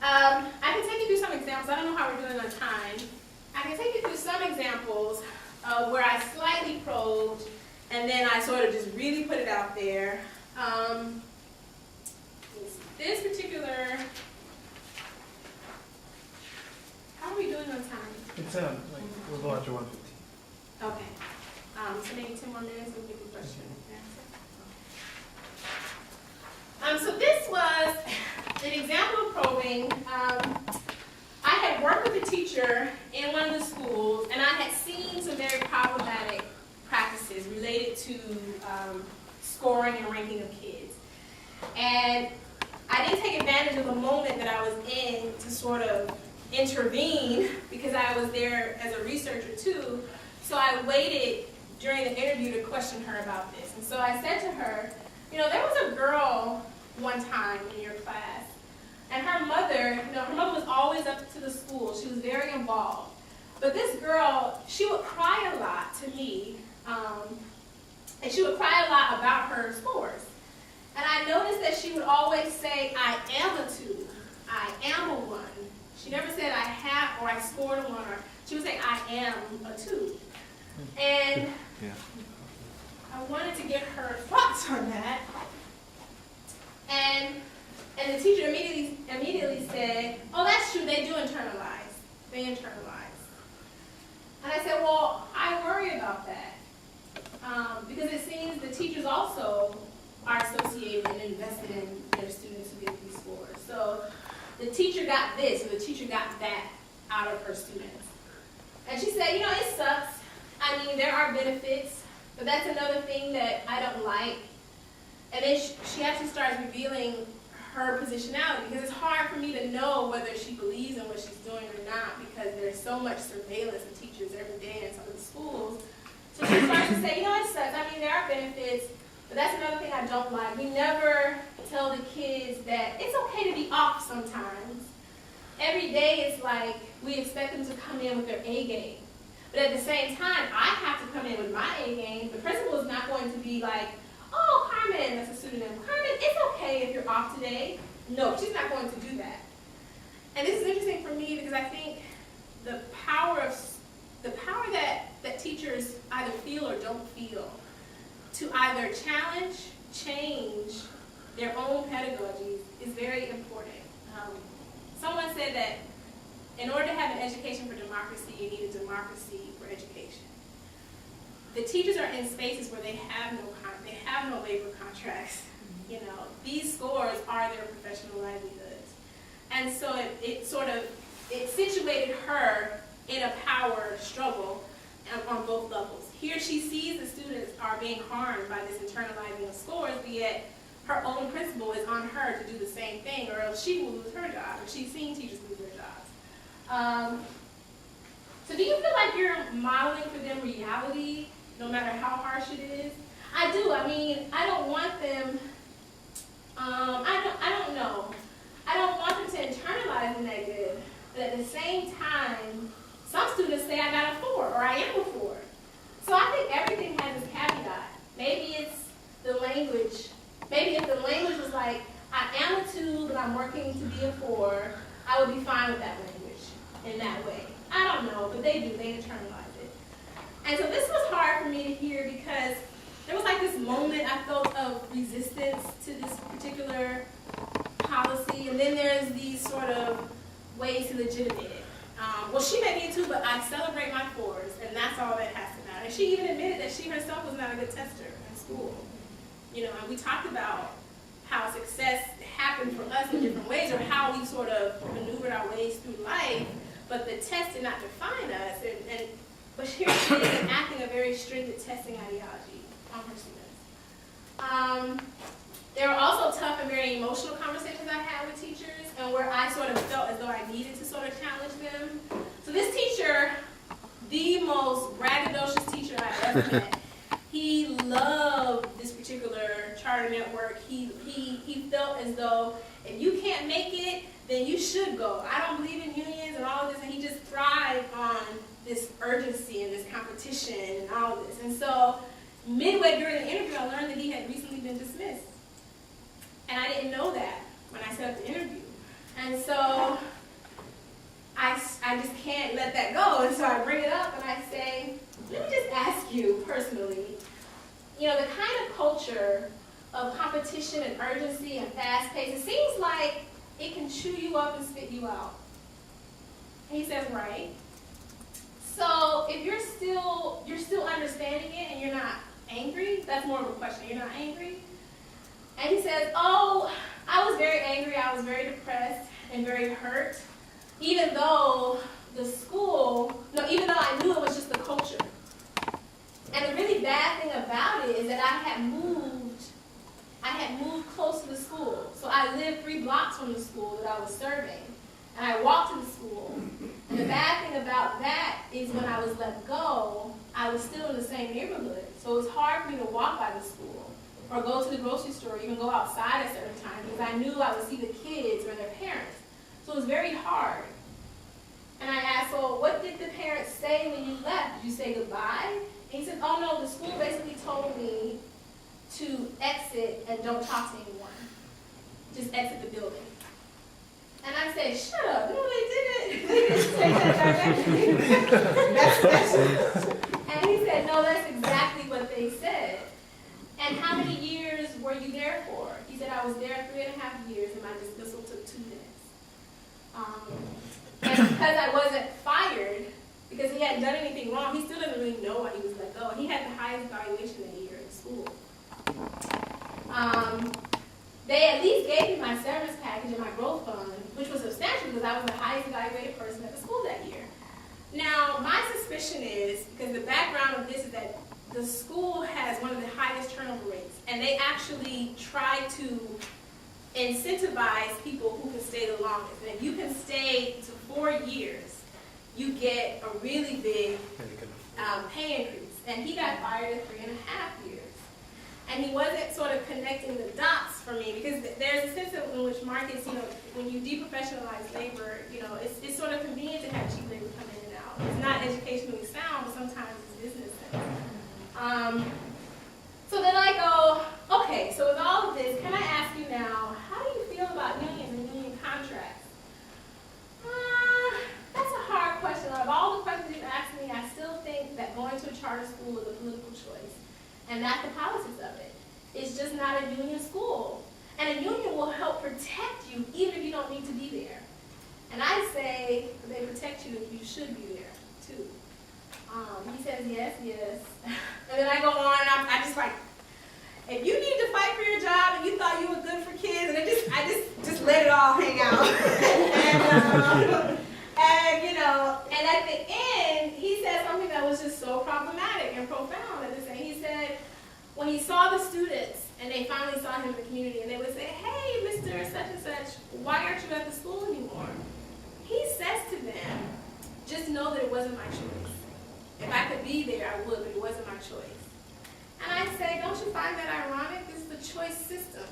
I can take you through some examples. I don't know how we're doing on time. I can take you through some examples where I slightly probed, and then I sort of just really put it out there. This particular, how are we doing on time? It's we'll go after 1:15. Okay. So maybe 10 more minutes, we'll get the question and answer. So this was an example of probing. I had worked with a teacher in one of the schools, and I had seen some very problematic practices related to scoring and ranking of kids. And I didn't take advantage of the moment that I was in to sort of intervene, because I was there as a researcher too. So I waited during the interview to question her about this. And so I said to her, there was a girl one time in your class, and her mother was always up to the school. She was very involved. But this girl, she would cry a lot to me, and she would cry a lot about her scores. And I noticed that she would always say, I am a 2, I am a 1. She never said I have, or I scored a 1, or she would say I am a 2. And I wanted to get her thoughts on that. And the teacher immediately said, oh, that's true, they do internalize. They internalize. And I said, well, I worry about that. Because it seems the teachers also are associated and invested in their students who get these scores. So the teacher got this, or the teacher got that out of her students. And she said, it sucks. I mean, there are benefits, but that's another thing that I don't like. And then she actually starts revealing her positionality, because it's hard for me to know whether she believes in what she's doing or not, because there's so much surveillance of teachers every day in some of the schools. So she starts to say, it sucks. I mean, there are benefits, but that's another thing I don't like. We never tell the kids that it's okay to be off sometimes. Every day it's like we expect them to come in with their A game. But at the same time, I have to come in with my A game. The principal is not going to be like, oh, Carmen, that's a pseudonym. Carmen, it's okay if you're off today. No, she's not going to do that. And this is interesting for me, because I think the power that teachers either feel or don't feel to either challenge, change their own pedagogy is very important. Someone said that in order to have an education for democracy, you need a democracy for education. The teachers are in spaces where they have no labor contracts. These scores are their professional livelihoods. And so it sort of it situated her in a power struggle on both levels. Here she sees the students are being harmed by this internalizing of scores, but yet her own principal is on her to do the same thing, or else she will lose her job, and she's seen teachers lose their jobs. So do you feel like you're modeling for them reality, no matter how harsh it is? I do. I mean, I don't want them, I don't know. I don't want them to internalize the negative, but at the same time, some students say I got a 4 or I am a 4. So I think everything has its caveat. Maybe it's the language. Maybe if the language was like, I am a 2, but I'm working to be a 4, I would be fine with that language in that way. I don't know, but they do. They internalize it. And so this was hard for me to hear because there was like this moment I felt of resistance to this particular policy, and then there's these sort of ways to legitimate it. Well, she may be a 2, but I celebrate my 4s, and that's all that has to matter. And she even admitted that she herself was not a good tester in school. You know, and we talked about how success happened for us in different ways, or how we sort of maneuvered our ways through life, but the test did not define us. But here she is enacting a very stringent testing ideology on her students. There were also tough and very emotional conversations I had with teachers, and where I sort of felt as though I needed to sort of challenge them. So this teacher, the most braggadocious teacher I've ever met, he loved this particular charter network. He felt as though if you can't make it, then you should go. I don't believe in unions and all of this, and he just thrived on this urgency and this competition and all of this. And so midway during the interview, I learned that he had recently been dismissed. And I didn't know that when I set up the interview. And so I just can't let that go. And so I bring it up and I say, let me just ask you personally, you know, the kind of culture of competition and urgency and fast pace, it seems like it can chew you up and spit you out. And he says, right. So if you're still understanding it and you're not angry, that's more of a question. You're not angry? And he says, oh, I was very angry, I was very depressed and very hurt, even though I knew it was just the culture. And the really bad thing about it is that I had moved close to the school. So I lived 3 blocks from the school that I was serving. And I walked to the school. And the bad thing about that is when I was let go, I was still in the same neighborhood. So it was hard for me to walk by the school or go to the grocery store or even go outside at certain times because I knew I would see the kids or their parents. So it was very hard. And I asked, so what did the parents say when you left? Did you say goodbye? And he said, oh no, the school basically told me to exit and don't talk to anyone. Just exit the building. And I said, shut up. No, they didn't. They didn't say that directly. And he said, no, that's exactly what they said. And how many years were you there for? He said, I was there 3.5 years and my dismissal took 2 minutes. And because I wasn't fired, because he hadn't done anything wrong, he still doesn't really know why he was let go. And he had the highest evaluation that year in school. They at least gave me my severance package and my growth fund, which was substantial because I was the highest evaluated person at the school that year. Now, my suspicion is, because the background of this is that the school has one of the highest turnover rates, and they actually try to incentivize people who can stay the longest. And if you can stay to 4 years, you get a really big pay increase. And he got fired at 3.5 years. And he wasn't sort of connecting the dots for me because there's a sense in which markets, you know, when you deprofessionalize labor, you know, it's sort of convenient to have cheap labor come in and out. It's not educationally sound, but sometimes it's business sense. So then I go, okay, so with all of this, can I ask you now, how do you feel about unions and union contracts? That's a hard question. Out of all the questions you've asked me, I still think that going to a charter school is a political choice. And that's the politics of it. It's just not a union school. And a union will help protect you even if you don't need to be there. And I say they protect you if you should be there, too. He says, yes, yes. And then I go on, and I just like, if you need to fight for your job and you thought you were good for kids, and I just let it all hang out. just so problematic and profound at this. And he said, when he saw the students, and they finally saw him in the community, and they would say, hey, Mr. Such and Such, why aren't you at the school anymore? He says to them, just know that it wasn't my choice. If I could be there, I would, but it wasn't my choice. And I say, don't you find that ironic? This is the choice system.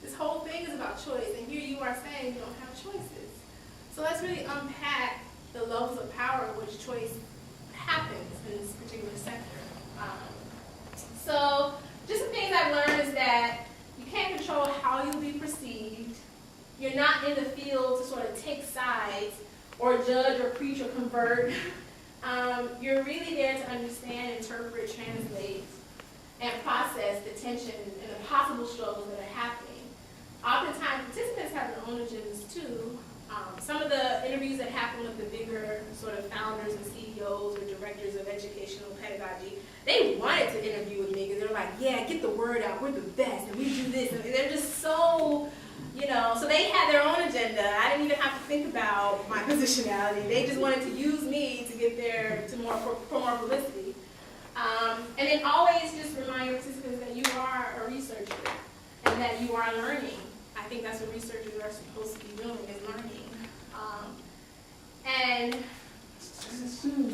This whole thing is about choice, and here you are saying you don't have choices. So let's really unpack the levels of power in which choice happens in this particular sector. So just some things I've learned is that you can't control how you'll be perceived. You're not in the field to sort of take sides or judge or preach or convert. You're really there to understand, interpret, translate, and process the tension and the possible struggles that are happening. Oftentimes, participants have their own agendas too. Some of the interviews that happen with the bigger sort of founders and CEOs or directors of educational pedagogy, they wanted to interview with me because they were like, yeah, get the word out, we're the best, and we do this. And they're just so, so they had their own agenda. I didn't even have to think about my positionality. They just wanted to use me to get for more publicity. And then always just remind your participants that you are a researcher and that you are learning. I think that's what researchers are supposed to be doing, is learning. And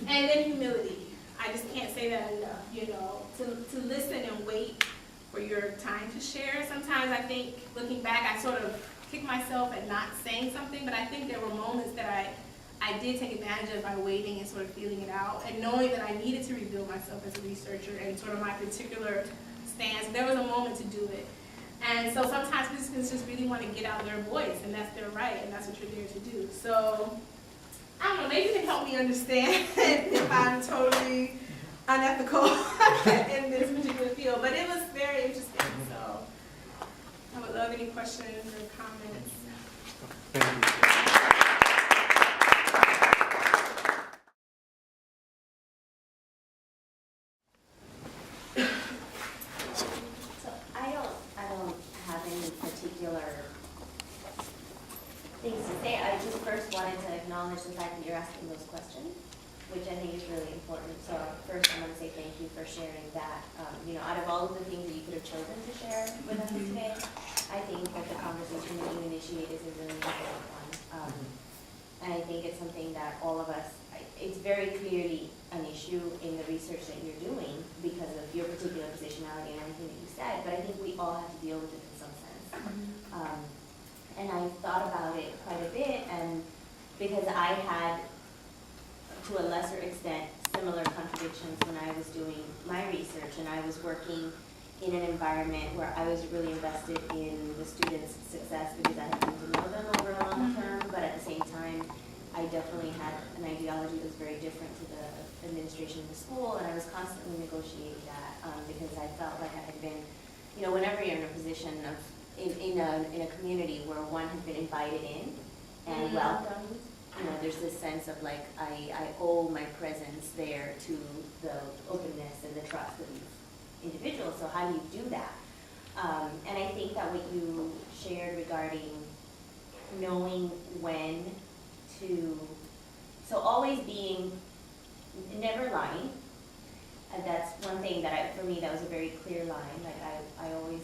then humility. I just can't say that enough, to listen and wait for your time to share. Sometimes I think, looking back, I sort of kick myself at not saying something, but I think there were moments that I did take advantage of by waiting and sort of feeling it out and knowing that I needed to reveal myself as a researcher and sort of my particular stance. There was a moment to do it. And so sometimes participants just really want to get out their voice, and that's their right, and that's what you're there to do. So, I don't know, maybe you can help me understand if I'm totally unethical in this particular field, but it was very interesting. So, I would love any questions or comments. Thank you. Things to say. I just first wanted to acknowledge the fact that you're asking those questions, which I think is really important. So first I want to say thank you for sharing that. Out of all of the things that you could have chosen to share with us today, I think that the conversation that you initiated is a really important one. And I think it's something that all of us, it's very clearly an issue in the research that you're doing because of your particular positionality and everything that you said, but I think we all have to deal with it in some sense. And I thought about it quite a bit, and because I had, to a lesser extent, similar contradictions when I was doing my research, and I was working in an environment where I was really invested in the students' success because I had come to know them over a long term, but at the same time, I definitely had an ideology that was very different to the administration of the school, and I was constantly negotiating that because I felt like I had been, whenever you're in a position of in a community where one has been invited in and welcomed, there's this sense of like I owe my presence there to the openness and the trust of these individuals. So how do you do that? And I think that what you shared regarding knowing when to, so always being, never lying. And that's one thing that for me that was a very clear line. Like I always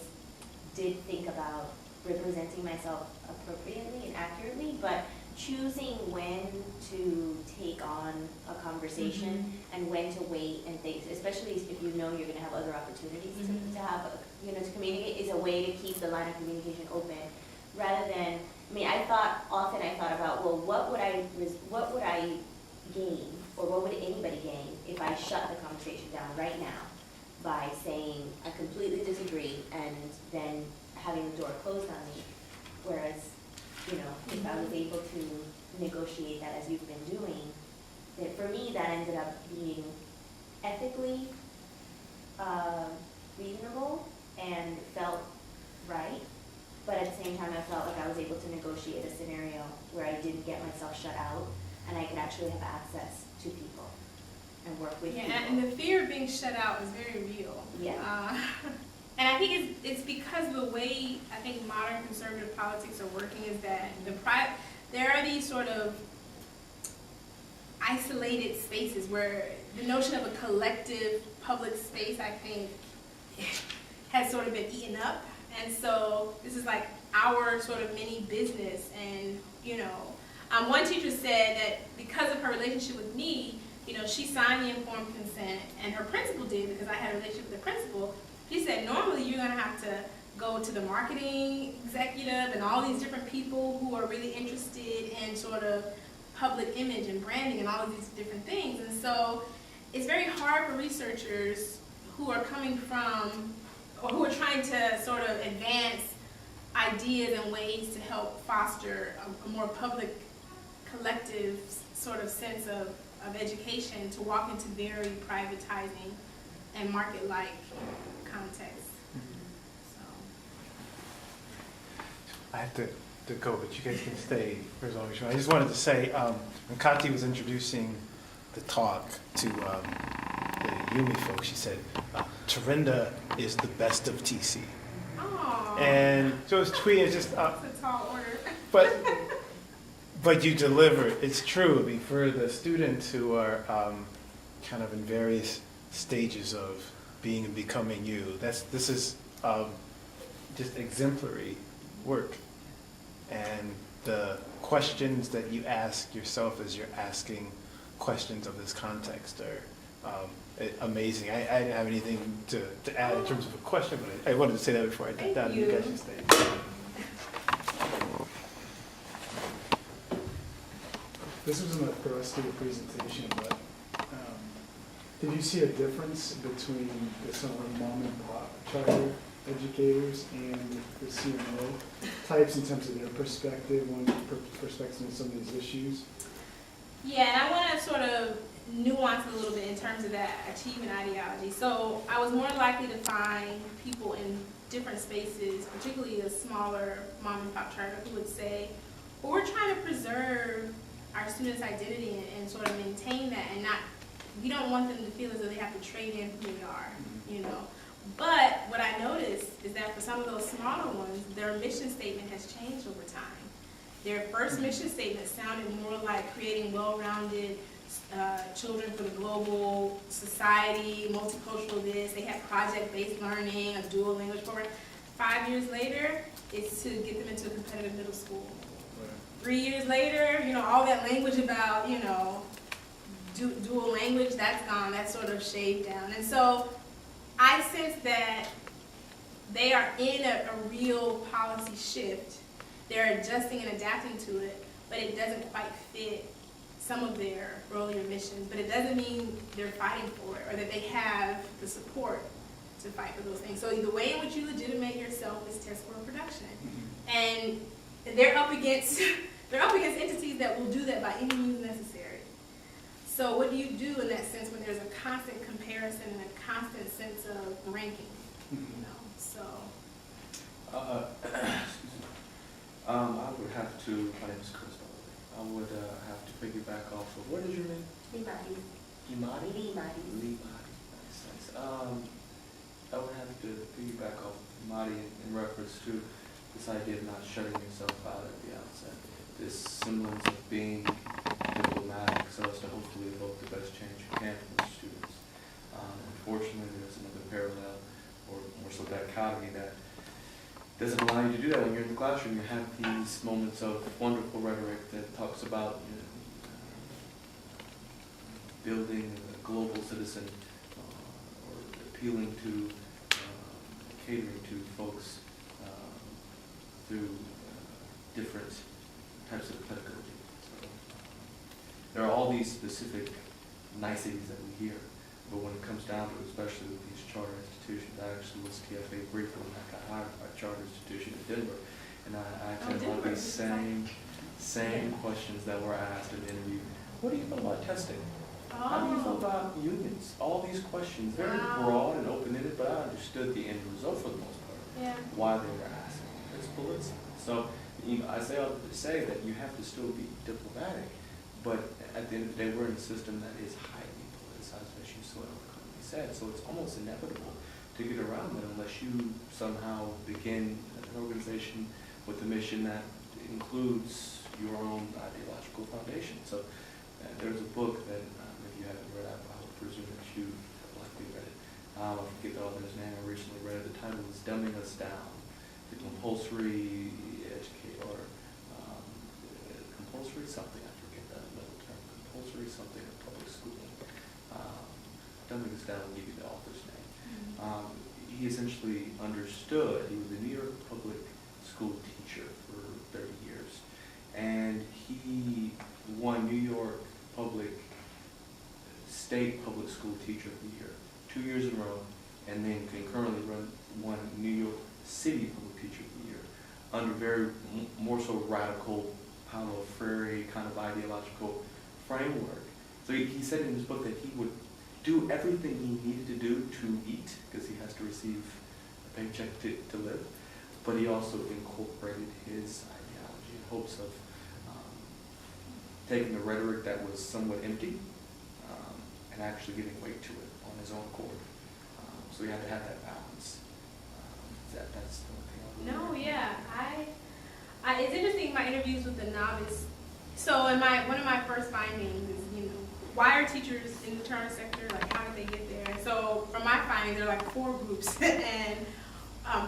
did think about representing myself appropriately and accurately, but choosing when to take on a conversation and when to wait and think, especially if you know you're going to have other opportunities to have, to communicate, is a way to keep the line of communication open, rather than, I thought about, well, what would I gain, or what would anybody gain if I shut the conversation down right now by saying I completely disagree and then having the door closed on me, whereas, if I was able to negotiate that as you've been doing, that for me that ended up being ethically reasonable and felt right, but at the same time I felt like I was able to negotiate a scenario where I didn't get myself shut out and I could actually have access to people and work with people. And the fear of being shut out is very real. Yeah. And I think it's because the way I think modern conservative politics are working is that there are these sort of isolated spaces where the notion of a collective public space, I think, has sort of been eaten up. And so this is like our sort of mini business. And, you know, one teacher said that because of her relationship with me, you know, she signed the informed consent, and her principal did because I had a relationship with the principal. She said, normally you're going to have to go to the marketing executive and all these different people who are really interested in sort of public image and branding and all of these different things. And so it's very hard for researchers who are coming from, or who are trying to sort of advance ideas and ways to help foster a more public, collective sort of sense of education, to walk into very privatizing and market-like contexts. So. I have to go, but you guys can stay for as long as you want. I just wanted to say, when Kati was introducing the talk to the IUME folks, she said, Terrenda is the best of TC. Aww. And so it was tweeted, just, That's a tall order. but you delivered. It's true. I mean, for the students who are kind of in various stages of being and becoming you, this is just exemplary work. And the questions that you ask yourself as you're asking questions of this context are amazing. I didn't have anything to add in terms of a question, but I wanted to say that before I did that. Thank you. You guys should stay. This wasn't for us to do a presentation, but did you see a difference between the some of the mom and pop charter educators and the CMO types in terms of their perspective on some of these issues? Yeah, and I want to sort of nuance it a little bit in terms of that achievement ideology. So I was more likely to find people in different spaces, particularly a smaller mom and pop charter, who would say, well, we're trying to preserve our students' identity and sort of maintain that, and not, we don't want them to feel as though they have to trade in who they are, you know. But what I noticed is that for some of those smaller ones, their mission statement has changed over time. Their first mission statement sounded more like creating well-rounded children for the global society, multicultural this. They had project-based learning, a dual language program. 5 years later, it's to get them into a competitive middle school. 3 years later, you know, all that language about, you know, dual language, that's gone. That's sort of shaved down. And so I sense that they are in a real policy shift. They're adjusting and adapting to it, but it doesn't quite fit some of their earlier missions. But it doesn't mean they're fighting for it or that they have the support to fight for those things. So the way in which you legitimate yourself is test score production. And they're up against entities that will do that by any means necessary. So what do you do in that sense when there's a constant comparison and a constant sense of ranking? You know, so. I would have to, my name is Chris, by the way. I would have to piggyback off of, what is your name? Limadi. Imadi? Limadi. Limadi. Nice. I would have to piggyback off of Imadi in reference to this idea of not shutting yourself out at the outset. This semblance of being diplomatic so as to hopefully evoke the best change you can from the students. Unfortunately, there's another parallel, or more so dichotomy, that doesn't allow you to do that when you're in the classroom. You have these moments of wonderful rhetoric that talks about, you know, building a global citizen, or appealing to, catering to folks through different types of pedagogy. So, there are all these specific niceties that we hear, but when it comes down to it, especially with these charter institutions, I actually was TFA briefly when I got hired by a charter institution in Denver, and I attended all these same questions that were asked in the interview. What do you feel about testing? How do you feel about unions? All these questions, very broad and open-ended, but I understood the end result for the most part, why they were asked. It's politicized. So, you know, I say all to say that you have to still be diplomatic, but at the end of the day, we're in a system that is highly politicized, as you so eloquently said. So it's almost inevitable to get around that unless you somehow begin an organization with a mission that includes your own ideological foundation. So there's a book that, if you haven't read, I would presume that you have likely read it. I forget the author's name. I recently read it. The title was Dumbing Us Down, the compulsory educate, or compulsory something, I forget that middle term, compulsory something in public schooling. Dumbing Us Down will give you the author's name. He essentially understood, he was a New York public school teacher for 30 years, and he won New York State Public School Teacher of the Year 2 years in a row, and then concurrently won New York City Public Teacher of the Year under very more so radical, Paulo Freire kind of ideological framework. So he said in his book that he would do everything he needed to do to eat, because he has to receive a paycheck to live, but he also incorporated his ideology in hopes of taking the rhetoric that was somewhat empty and actually giving weight to it on his own accord. So we had to have that balance. That's the only thing I would No, yeah, I it's interesting, my interviews with the novice. So in one of my first findings is, why are teachers in the charter sector? Like, how did they get there? And so from my findings, there are like 4 groups, and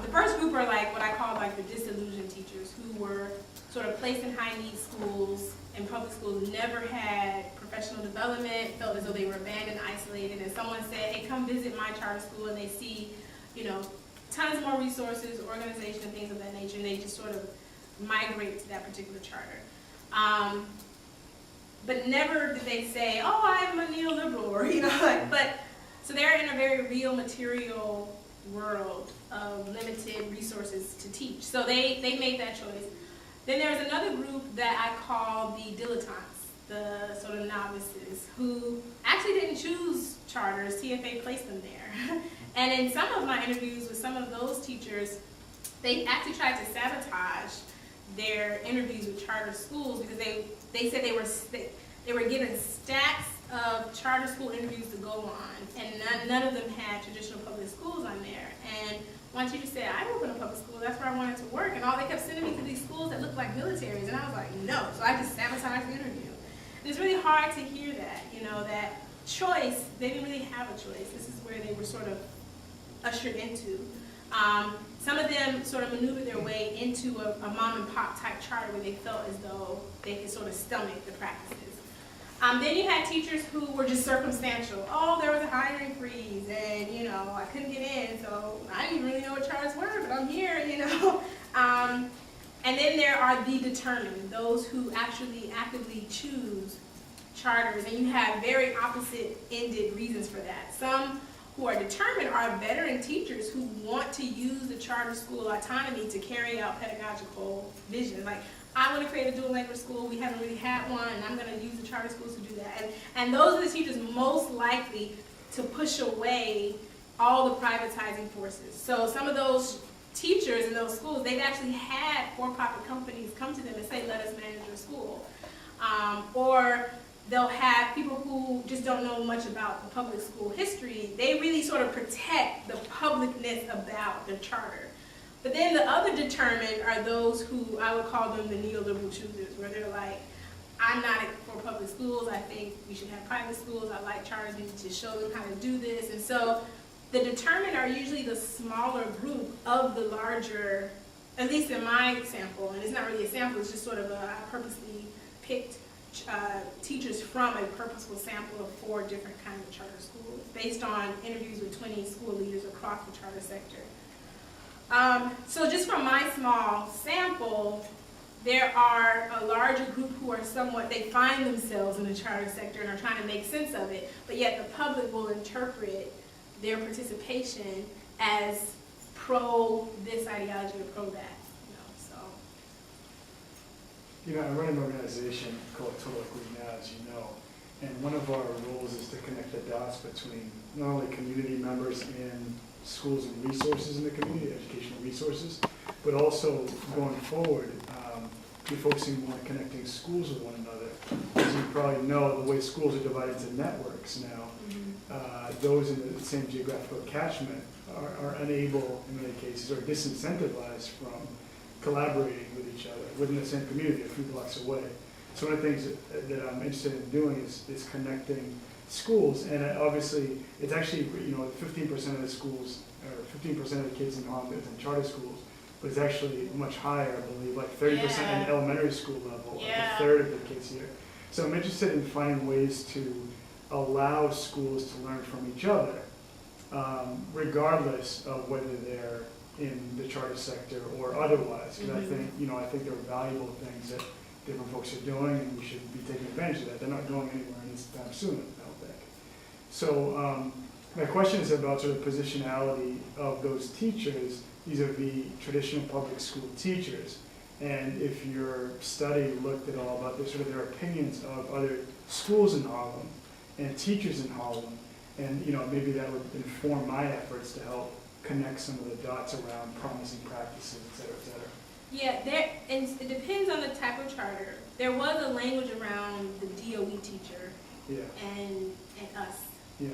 the first group are like what I call like the disillusioned teachers, who were sort of placed in high need schools and public schools, never had professional development, felt as though they were abandoned, isolated, and someone said, hey, come visit my charter school, and they see, tons more resources, organization, and things of that nature, and they just sort of migrate to that particular charter. But never did they say, oh, I'm a neoliberal, or, so they're in a very real material world of limited resources to teach. So they made that choice. Then there's another group that I call the dilettantes, the sort of novices, who actually didn't choose charters. TFA placed them there. And in some of my interviews with some of those teachers, they actually tried to sabotage their interviews with charter schools, because they said they were given stacks of charter school interviews to go on, and none of them had traditional public schools on there. And one teacher said, I grew up in a public school, that's where I wanted to work, and all they kept sending me to these schools that looked like militaries, and I was like, no. So I just sabotaged the interview. And it's really hard to hear that, that choice. They didn't really have a choice. This is where they were sort of ushered into. Some of them sort of maneuvered their way into a mom and pop type charter where they felt as though they could sort of stomach the practices. Then you had teachers who were just circumstantial. Oh, there was a hiring freeze, and I couldn't get in, so I didn't really know what charters were, but I'm here, And then there are the determined, those who actually actively choose charters, and you have very opposite-ended reasons for that. Some who are determined are veteran teachers who want to use the charter school autonomy to carry out pedagogical vision. Like, I want to create a dual language school, we haven't really had one, and I'm going to use the charter schools to do that. And those are the teachers most likely to push away all the privatizing forces. So some of those teachers in those schools, they've actually had for-profit companies come to them and say, let us manage your school. Or they'll have people who just don't know much about the public school history. They really sort of protect the publicness about their charter. But then the other determined are those who, I would call them the neoliberal choosers, where they're like, I'm not for public schools, I think we should have private schools, I like charters, we need to show them how to do this. And so the determined are usually the smaller group of the larger, at least in my sample, and it's not really a sample, it's just sort of I purposely picked teachers from a purposeful sample of 4 different kinds of charter schools based on interviews with 20 school leaders across the charter sector. So just from my small sample, there are a larger group who are they find themselves in the charter sector and are trying to make sense of it, but yet the public will interpret their participation as pro this ideology or pro that. I run an organization called Total Equity Now, as you know, and one of our roles is to connect the dots between not only community members and schools and resources in the community, educational resources, but also going forward, be focusing more on connecting schools with one another. As you probably know, the way schools are divided into networks now, those in the same geographical catchment are unable, in many cases, or disincentivized from collaborating with each other within the same community a few blocks away. So one of the things that I'm interested in doing is connecting schools, and obviously, it's actually, 15% of the schools, or 15% of the kids in Harlem is in charter schools, but it's actually much higher, I believe, like 30% Yeah. in elementary school level, like Yeah. a third of the kids here. So I'm interested in finding ways to allow schools to learn from each other, regardless of whether they're in the charter sector or otherwise. Because I think there are valuable things that different folks are doing, and we should be taking advantage of that. They're not going anywhere anytime soon, I don't think. So my question is about sort of positionality of those teachers vis-a-vis traditional public school teachers. And if your study looked at all about their opinions of other schools in Harlem and teachers in Harlem, and maybe that would inform my efforts to help connect some of the dots around promising practices, et cetera, et cetera. Yeah, and it depends on the type of charter. There was a language around the DOE teacher Yeah, and us. yeah,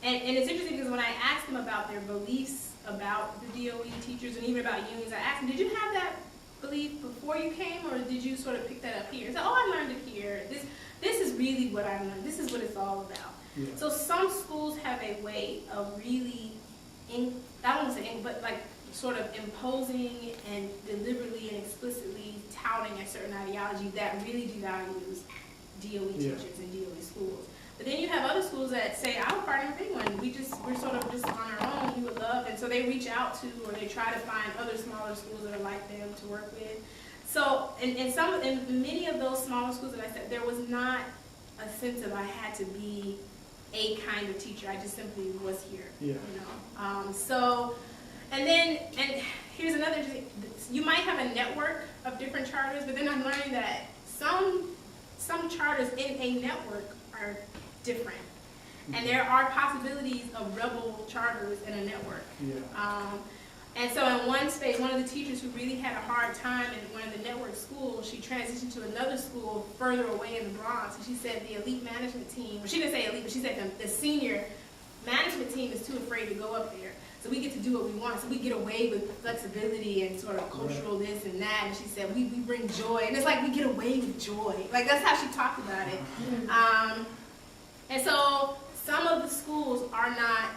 And it's interesting because when I asked them about their beliefs about the DOE teachers and even about unions, I asked them, did you have that belief before you came, or did you sort of pick that up here? So, I learned it here. This is really what I learned. This is what it's all about. yeah. So some schools have a way of really, I don't want to say, but like sort of imposing and deliberately and explicitly touting a certain ideology that really devalues DOE Yeah. teachers and DOE schools. But then you have other schools that say, I don't partner with anyone. We're sort of just on our own. We would love, and so they reach out to, or they try to find other smaller schools that are like them to work with. So in many of those smaller schools that I said, there was not a sense of I had to be a kind of teacher. I just simply was here. Yeah. And here's another interesting, you might have a network of different charters, but then I'm learning that some charters in a network are different. And there are possibilities of rebel charters in a network. Yeah. And so in one space, one of the teachers who really had a hard time in one of the network schools, she transitioned to another school further away in the Bronx. And she said the elite management team, well, she didn't say elite, but she said the senior management team is too afraid to go up there. So we get to do what we want. So we get away with flexibility and sort of cultural this and that. And she said, we bring joy. And it's like we get away with joy. Like that's how she talked about it. And so some of the schools are not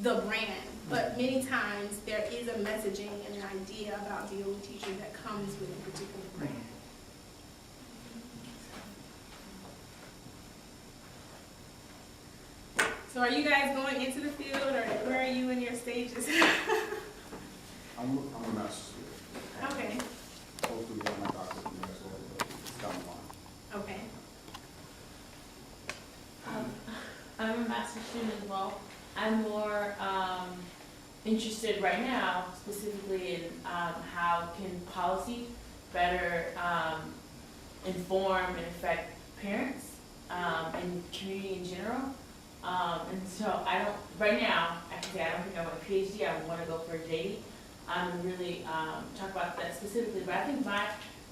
the brand, but many times there is a messaging and an idea about DOE teachers that comes with a particular brand. So are you guys going into the field, or where are you in your stages? I'm a master's student. Okay, Hopefully get my doctorate in there as well, but it's down the line. okay. I'm a master's student as well. I'm more interested right now specifically in how can policy better inform and affect parents and community in general. And so right now, I can say I don't think I want a Ph.D., I want to go for a JD. I'm really talk about that specifically, but I think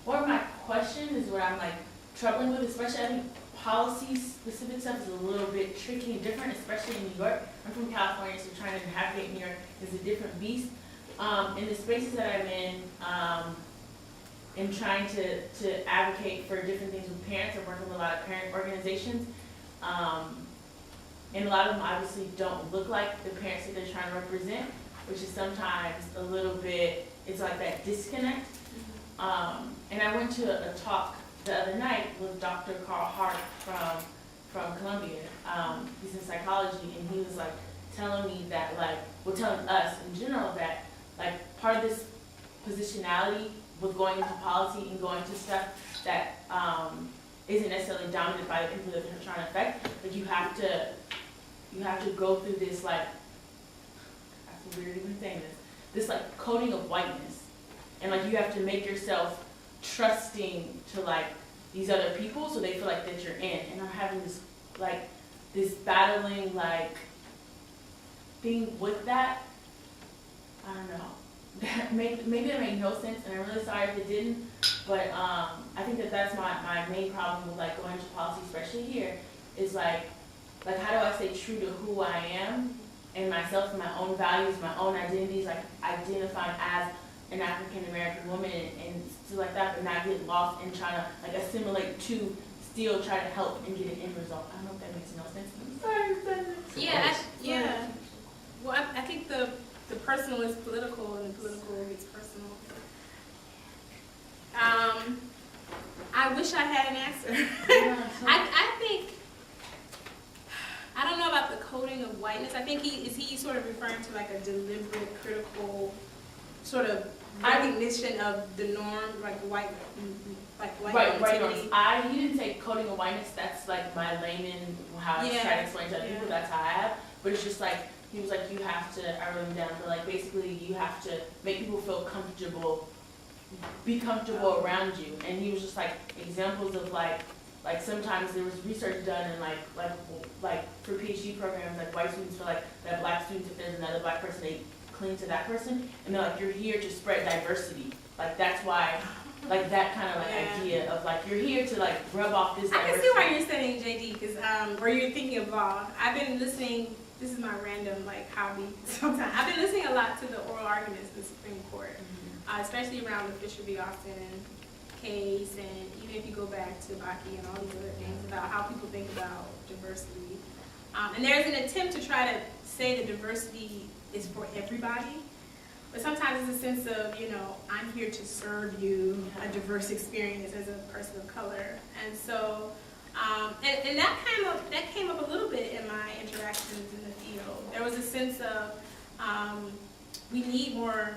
one of my question is what I'm like troubling with, especially I think policy specific stuff is a little bit tricky and different, especially in New York. I'm from California, so trying to navigate New York is a different beast. In the spaces that I'm in, and trying to advocate for different things with parents. I'm working with a lot of parent organizations. And a lot of them obviously don't look like the parents that they're trying to represent, which is sometimes a little bit, it's like that disconnect. And I went to a talk the other night with Dr. Carl Hart from Columbia. He's in psychology, and he was like telling me that telling us in general that part of this positionality with going into policy and going to stuff that isn't necessarily dominated by the people that they're trying to affect, but you have to go through this I feel weird even saying this coating of whiteness, and you have to make yourself trusting to these other people so they feel like that you're in, and I'm having this this battling thing with that. I don't know. Maybe that made no sense, and I'm really sorry if it didn't, but I think that's my main problem with going into policy, especially here, is how do I stay true to who I am and myself and my own values, my own identities, identifying as an African American woman and stuff like that, but not get lost in trying to like assimilate to still try to help and get an end result. I don't know if that makes no sense. I'm sorry if that makes sense. Yeah. Well, I think the personal is political and the political gets personal. I wish I had an answer. I think, I don't know about the coding of whiteness. I think he sort of referring to like a deliberate, critical sort of recognition of the norm, like white Right, normativity. You didn't say coding of whiteness, that's like my layman, how I Yeah. try to explain to other people, Yeah. that's how I have. But it's just like, he was like, you have to, I wrote him down, but like basically you have to make people feel comfortable, be comfortable around you. And he was just like, examples of like sometimes there was research done and like for PhD programs, like white students feel like that black students, if there's another black person, they cling to that person. And they're like, you're here to spread diversity. Like that's why, like that kind of like idea of like, you're here to like rub off this I diversity. can see why you're studying JD, because or you're thinking of law. I've been listening. This is my random like hobby. Sometimes I've been listening a lot to the oral arguments in the Supreme Court, especially around the Fisher v. Austin case, and even if you go back to Bakke and all these other things about how people think about diversity. And there's an attempt to try to say that diversity is for everybody. But sometimes it's a sense of, I'm here to serve you a diverse experience as a person of color. And so, and that came up a little bit in my interactions in the field. There was a sense of, we need more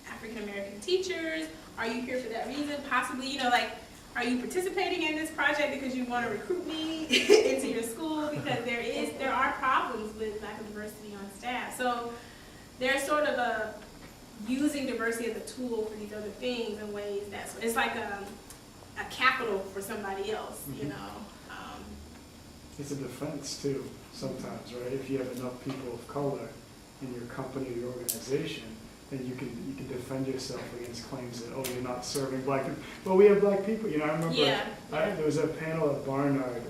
African American teachers. Are you here for that reason? Possibly, are you participating in this project because you want to recruit me into your school? Because there are problems with lack of diversity on staff. So there's sort of using diversity as a tool for these other things in ways it's like a capital for somebody else, It's a defense too, sometimes, right? If you have enough people of color in your company or your organization, then you can defend yourself against claims that, you're not serving black people. But we have black people, I remember there was a panel at Barnard,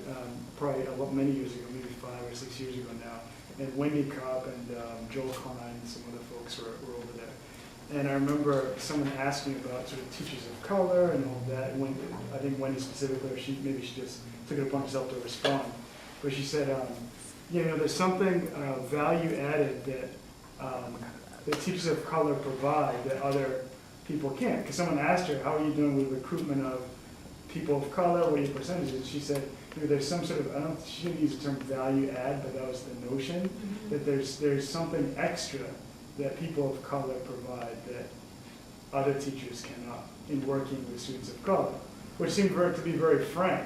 probably many years ago, maybe 5 or 6 years ago now, and Wendy Cobb and Joel Klein and some other folks were over there. And I remember someone asking about sort of teachers of color and all that. And I think Wendy specifically, or she just took it upon herself to respond. But she said, there's something value added that teachers of color provide that other people can't. Because someone asked her, how are you doing with recruitment of people of color? What are your percentages? She said, there's some sort of, she didn't use the term value add, but that was the notion, that there's something extra that people of color provide that other teachers cannot in working with students of color, which seemed to be very frank.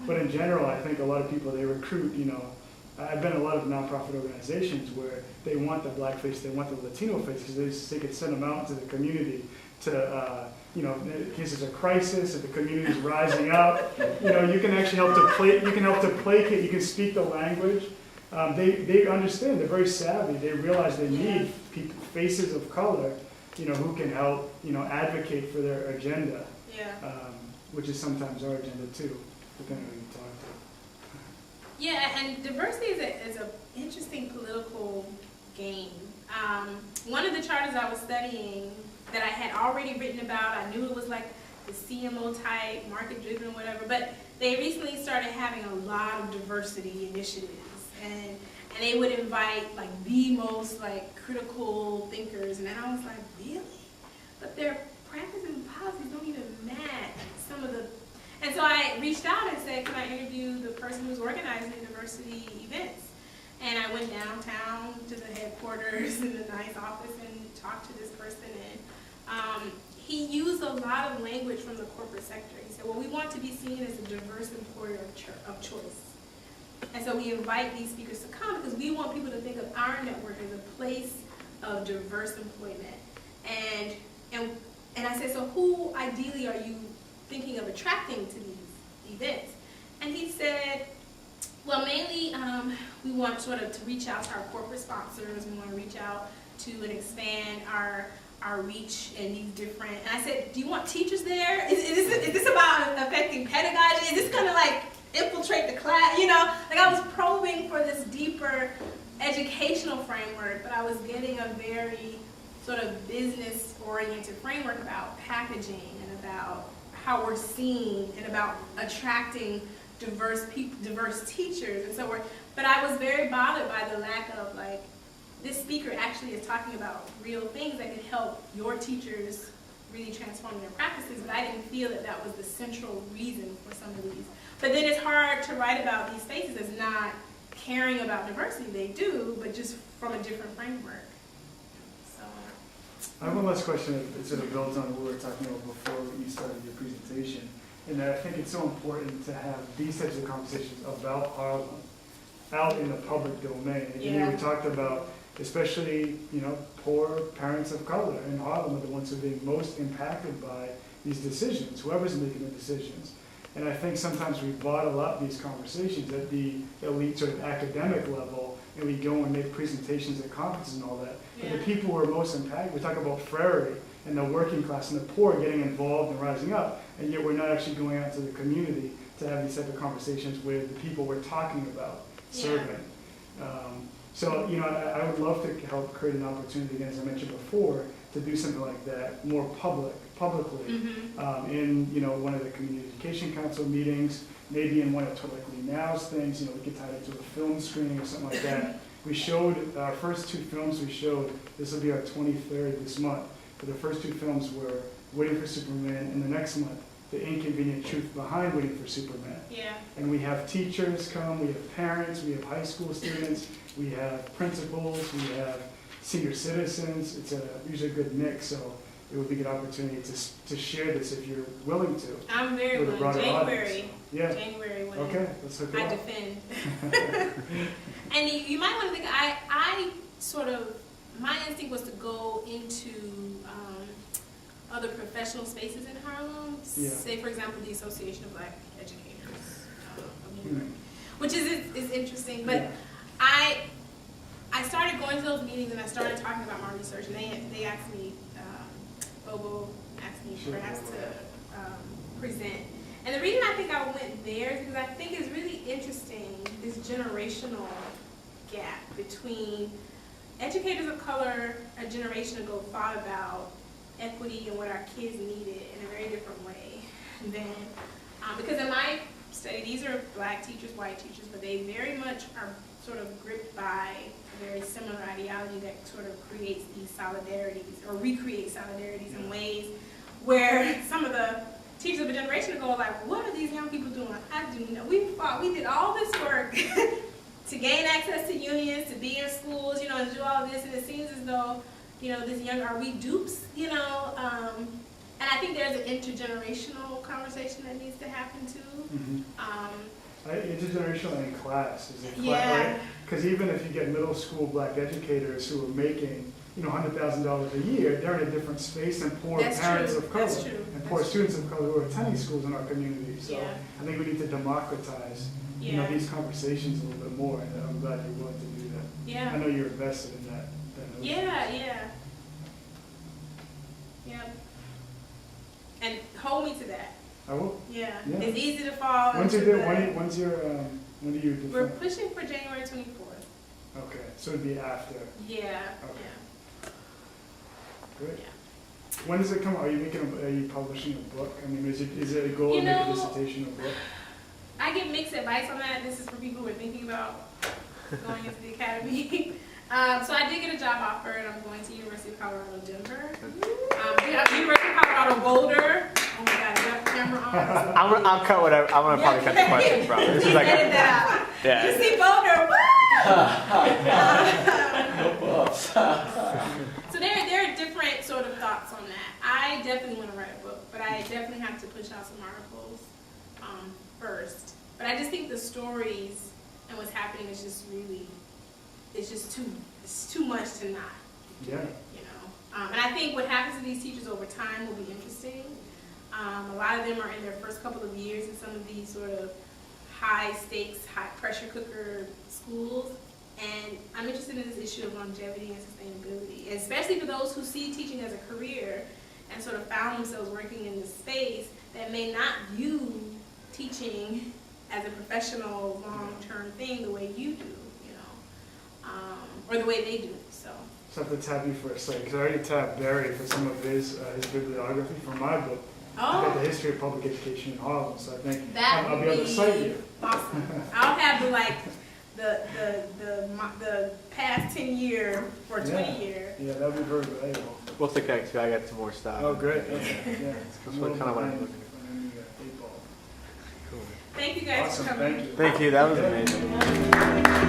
But in general, I think a lot of people, they recruit, I've been in a lot of nonprofit organizations where they want the black face, they want the Latino face, because they could send them out into the community to, in case there's a crisis, if the community is rising up, you can actually help to placate, you can speak the language. They understand, they're very savvy, they realize they need faces of color, who can help, advocate for their agenda, which is sometimes our agenda too, depending on who you talk to. Yeah, and diversity is an interesting political game. One of the charters I was studying that I had already written about, I knew it was like the CMO type, market-driven, whatever, but they recently started having a lot of diversity initiatives. And they would invite like the most like critical thinkers, and I was like, really? But their practices and policies don't even match some of the. And so I reached out and said, can I interview the person who's organizing diversity events? And I went downtown to the headquarters in the nice office and talked to this person. And he used a lot of language from the corporate sector. He said, well, we want to be seen as a diverse employer of choice. And so we invite these speakers to come because we want people to think of our network as a place of diverse employment. And I said, so who ideally are you thinking of attracting to these events? And he said, well, mainly we want sort of to reach out to our corporate sponsors. We want to reach out to and expand our reach in these different, and I said, do you want teachers there? Is this about affecting pedagogy? Is this going to like infiltrate the class? Like I was probing for this deeper educational framework, but I was getting a very sort of business-oriented framework about packaging and about how we're seen and about attracting diverse people, diverse teachers and so forth. But I was very bothered by the lack of, like, this speaker actually is talking about real things that could help your teachers really transform their practices, but I didn't feel that that was the central reason for some of these. But then it's hard to write about these spaces as not caring about diversity. They do, but just from a different framework. So. I have one last question that sort of builds on what we were talking about before you started your presentation. And I think it's so important to have these types of conversations about Harlem out in the public domain. And we talked about, especially, poor parents of color in Harlem are the ones who are being most impacted by these decisions, whoever's making the decisions. And I think sometimes we bottle up these conversations at the elite sort of academic level, and we go and make presentations at conferences and all that. But the people who are most impacted, we talk about Frary and the working class and the poor getting involved and rising up, and yet we're not actually going out to the community to have these type of conversations with the people we're talking about serving. So, I would love to help create an opportunity, again, as I mentioned before, to do something like that more publicly, in, one of the Community Education Council meetings, maybe in one of Totally Now's things, we could tie it to a film screening or something like that. We showed, our first two films we showed, this will be our 23rd this month, but the first two films were Waiting for Superman, and the next month, The Inconvenient Truth Behind Waiting for Superman. Yeah. And we have teachers come, we have parents, we have high school students, we have principals, we have senior citizens. It's usually a good mix, so it would be a good opportunity to share this if you're willing to. I'm very with a willing. broader January. audience. Yeah. January when Okay, let's hook it I up. defend. And you might want to think, I sort of, my instinct was to go into other professional spaces in Harlem. Yeah. Say, for example, the Association of Black Educators of New York, which is interesting. But I started going to those meetings and I started talking about my research, and they asked me, Bobo asked me perhaps to present. And the reason I think I went there is because I think it's really interesting, this generational gap between educators of color a generation ago thought about equity and what our kids needed in a very different way than, because in my study, these are black teachers, white teachers, but they very much are sort of gripped by a very similar ideology that sort of creates these solidarities or recreates solidarities in ways where some of the teachers of a generation ago are like, what are these young people doing? I do know. We did all this work to gain access to unions, to be in schools, and to do all of this, and it seems as though, this young, are we dupes, and I think there's an intergenerational conversation that needs to happen too. Intergenerational in class is in class, Yeah. right? Because even if you get middle school black educators who are making, $100,000 a year, they're in a different space than poor That's parents true. of color That's true. and poor students of color who are attending schools in our community. So Yeah. I think we need to democratize, these conversations a little bit more, and I'm glad you're willing to do that. Yeah. I know you're invested in that notion. Yeah. And hold me to that. I will. Yeah. Yeah. It's easy to fall When into do you define? We're pushing for January 24th. Okay, so it'd be after. Yeah. Okay. Great. Yeah. When does it come out? Are you publishing a book? I mean, is it a goal to make a dissertational book? I get mixed advice on that. This is for people who are thinking about going into the academy. So I did get a job offer, and I'm going to University of Colorado, Denver. University of Colorado, Boulder. Oh my God, I got the camera on. I'll cut whatever. I'm gonna probably cut the questions, bro. This is like Edit that out. yeah. You see Boulder, woo! So there are different sort of thoughts on that. I definitely want to write a book, but I definitely have to push out some articles first. But I just think the stories and what's happening is just really, it's too much to not. Yeah. And I think what happens to these teachers over time will be interesting. A lot of them are in their first couple of years in some of these sort of high stakes, high pressure cooker schools. And I'm interested in this issue of longevity and sustainability, especially for those who see teaching as a career and sort of found themselves working in this space that may not view teaching as a professional long-term thing the way you do, or the way they do. So Just have to tab you for a second, because I already tabbed Barry for some of his bibliography for my book. I've got the history of public education in Harlem, so I think That I'll would be able to be cite you. awesome. I'll have the past 10 year or 20 year. Yeah, that would be very valuable. We'll stick that too. I got some more stuff. Oh, great. Okay. Yeah. That's what kind of what I'm looking behind the eight ball. Cool. Thank you guys Awesome, for coming. thank you. Thank you. That was amazing.